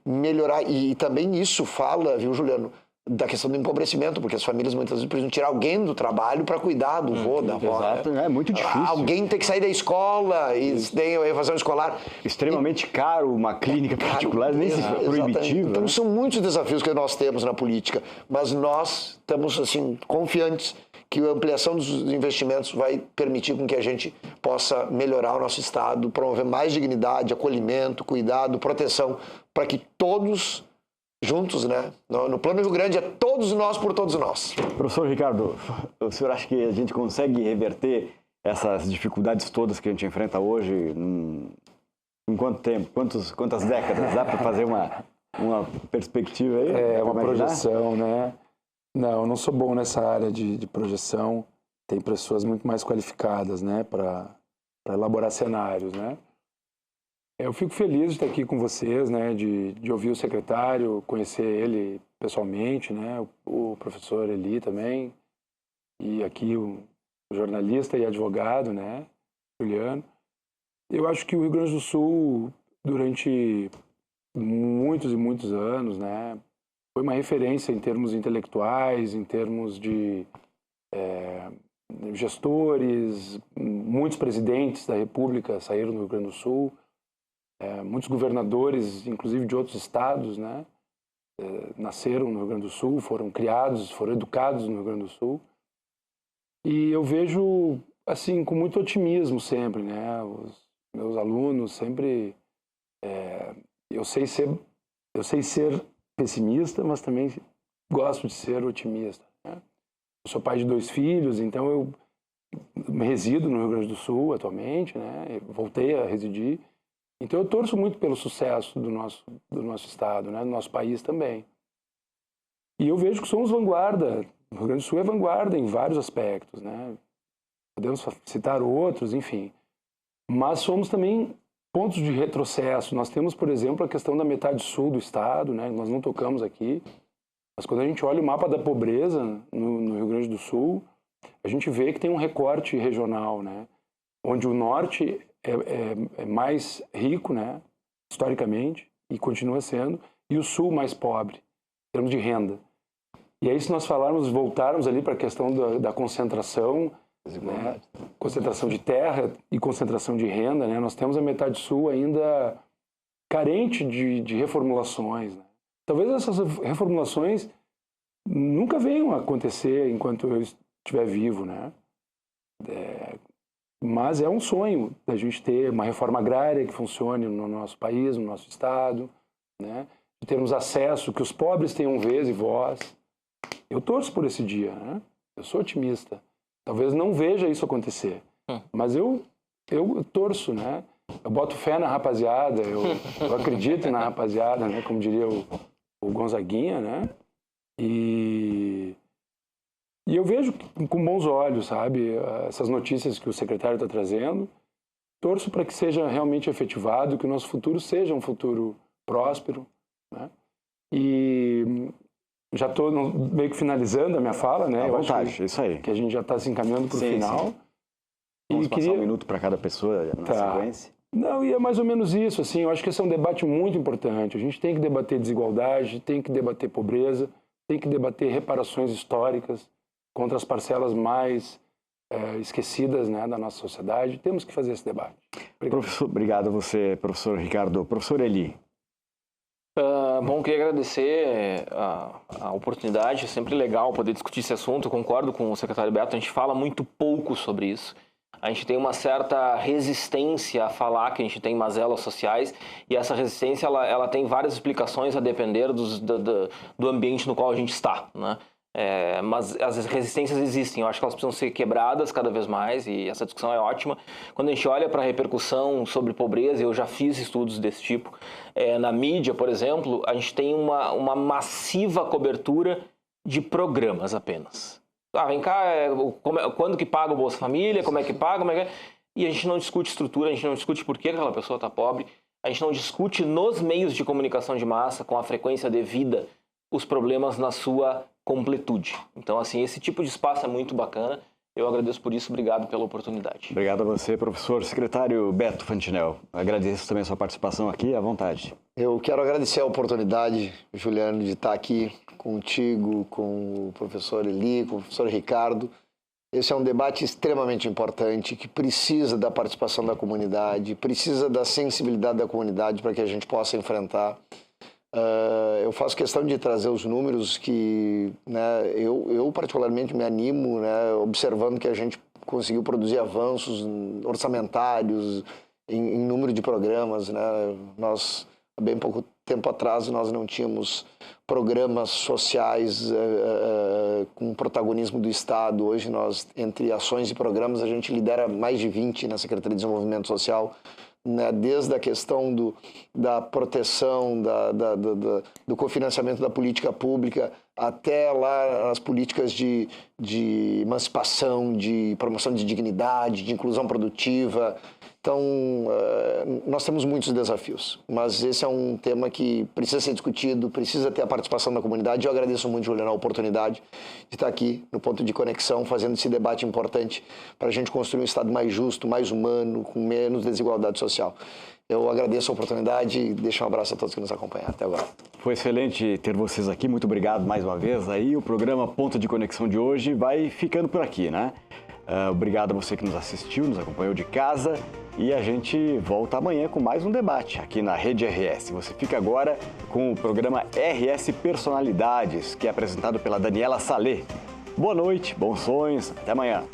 melhorar, e também isso fala, viu, Juliano, da questão do empobrecimento, porque as famílias muitas vezes precisam tirar alguém do trabalho para cuidar do vô, da avó.
Exato, é muito difícil.
Alguém tem que sair da escola e tem a evasão escolar.
Extremamente caro uma clínica particular, nem se proibitivo.
Então
né?
são muitos desafios que nós temos na política, mas nós estamos assim confiantes que a ampliação dos investimentos vai permitir com que a gente possa melhorar o nosso estado, promover mais dignidade, acolhimento, cuidado, proteção, para que todos juntos, né? No Plano Rio Grande é todos nós por todos nós.
Professor Ricardo, o senhor acha que a gente consegue reverter essas dificuldades todas que a gente enfrenta hoje em quanto tempo? Quantas décadas? Dá para fazer uma perspectiva aí?
É uma projeção, né? Não, eu não sou bom nessa área de projeção. Tem pessoas muito mais qualificadas, né, para elaborar cenários, né? Eu fico feliz de estar aqui com vocês, né, de ouvir o secretário, conhecer ele pessoalmente, né, o professor Eli também, e aqui o jornalista e advogado, né, Juliano. Eu acho que o Rio Grande do Sul, durante muitos e muitos anos, né, foi uma referência em termos intelectuais, em termos de gestores, muitos presidentes da República saíram do Rio Grande do Sul, muitos governadores, inclusive de outros estados, né, nasceram no Rio Grande do Sul, foram criados, foram educados no Rio Grande do Sul. E eu vejo, assim, com muito otimismo sempre, né, os meus alunos sempre... eu sei ser pessimista, mas também gosto de ser otimista, né? Eu sou pai de 2 filhos, então eu resido no Rio Grande do Sul atualmente, né? Eu voltei a residir. Então eu torço muito pelo sucesso do nosso estado, né? Do nosso país também. E eu vejo que somos vanguarda. O Rio Grande do Sul é vanguarda em vários aspectos, né? Podemos citar outros, enfim. Mas somos também pontos de retrocesso. Nós temos, por exemplo, a questão da metade sul do estado, né? Nós não tocamos aqui. Mas quando a gente olha o mapa da pobreza no Rio Grande do Sul, a gente vê que tem um recorte regional, né? Onde o norte é mais rico, né, historicamente, e continua sendo, e o sul mais pobre, em termos de renda. E aí, se nós voltarmos ali para a questão da concentração, né, concentração de terra e concentração de renda, né, nós temos a metade sul ainda carente de reformulações, né? Talvez essas reformulações nunca venham a acontecer enquanto eu estiver vivo, né? Mas é um sonho da gente ter uma reforma agrária que funcione no nosso país, no nosso estado, né? De termos acesso, que os pobres tenham vez e voz. Eu torço por esse dia, né? Eu sou otimista. Talvez não veja isso acontecer, mas eu torço, né? Eu boto fé na rapaziada, eu acredito na rapaziada, né? Como diria o Gonzaguinha, né? E eu vejo com bons olhos, sabe, essas notícias que o secretário está trazendo. Torço para que seja realmente efetivado, que o nosso futuro seja um futuro próspero, né? E já estou meio que finalizando a minha fala, né?
À
Eu
vontade,
acho
isso aí.
que a gente já está se encaminhando para o final.
Sim. Vamos passar um minuto para cada pessoa na sequência.
Não, e é mais ou menos isso, assim, eu acho que esse é um debate muito importante. A gente tem que debater desigualdade, tem que debater pobreza, tem que debater reparações históricas contra as parcelas mais esquecidas, né, da nossa sociedade. Temos que fazer esse debate.
Obrigado a você, professor Ricardo. Professor Eli.
Bom, queria agradecer a oportunidade. É sempre legal poder discutir esse assunto. Eu concordo com o secretário Beto, a gente fala muito pouco sobre isso. A gente tem uma certa resistência a falar que a gente tem mazelas sociais, e essa resistência ela tem várias explicações a depender do ambiente no qual a gente está, né? Mas as resistências existem, eu acho que elas precisam ser quebradas cada vez mais e essa discussão é ótima. Quando a gente olha para a repercussão sobre pobreza, eu já fiz estudos desse tipo, na mídia, por exemplo, a gente tem uma massiva cobertura de programas apenas. Vem cá, quando que paga o Bolsa Família, como é que paga, E a gente não discute estrutura, a gente não discute por que aquela pessoa está pobre, a gente não discute nos meios de comunicação de massa, com a frequência devida, os problemas na sua completude. Então, assim, esse tipo de espaço é muito bacana. Eu agradeço por isso, obrigado pela oportunidade.
Obrigado a você, professor. Secretário Beto Fantinel, agradeço também a sua participação aqui, à vontade.
Eu quero agradecer a oportunidade, Juliano, de estar aqui contigo, com o professor Eli, com o professor Ricardo. Esse é um debate extremamente importante, que precisa da participação da comunidade, precisa da sensibilidade da comunidade para que a gente possa enfrentar. Eu faço questão de trazer os números que, né, eu particularmente me animo, né, observando que a gente conseguiu produzir avanços orçamentários em número de programas, né? Nós, há bem pouco tempo atrás, nós não tínhamos programas sociais com protagonismo do Estado. Hoje, nós, entre ações e programas, a gente lidera mais de 20 na Secretaria de Desenvolvimento Social, né, desde a questão da proteção, do cofinanciamento da política pública, até lá as políticas de emancipação, de promoção de dignidade, de inclusão produtiva. Então, nós temos muitos desafios, mas esse é um tema que precisa ser discutido, precisa ter a participação da comunidade. Eu agradeço muito, Juliano, a oportunidade de estar aqui no Ponto de Conexão, fazendo esse debate importante para a gente construir um Estado mais justo, mais humano, com menos desigualdade social. Eu agradeço a oportunidade e deixo um abraço a todos que nos acompanharam até agora.
Foi excelente ter vocês aqui, muito obrigado mais uma vez. Aí o programa Ponto de Conexão de hoje vai ficando por aqui, né? Obrigado a você que nos assistiu, nos acompanhou de casa e a gente volta amanhã com mais um debate aqui na Rede RS. Você fica agora com o programa RS Personalidades, que é apresentado pela Daniela Salé. Boa noite, bons sonhos, até amanhã.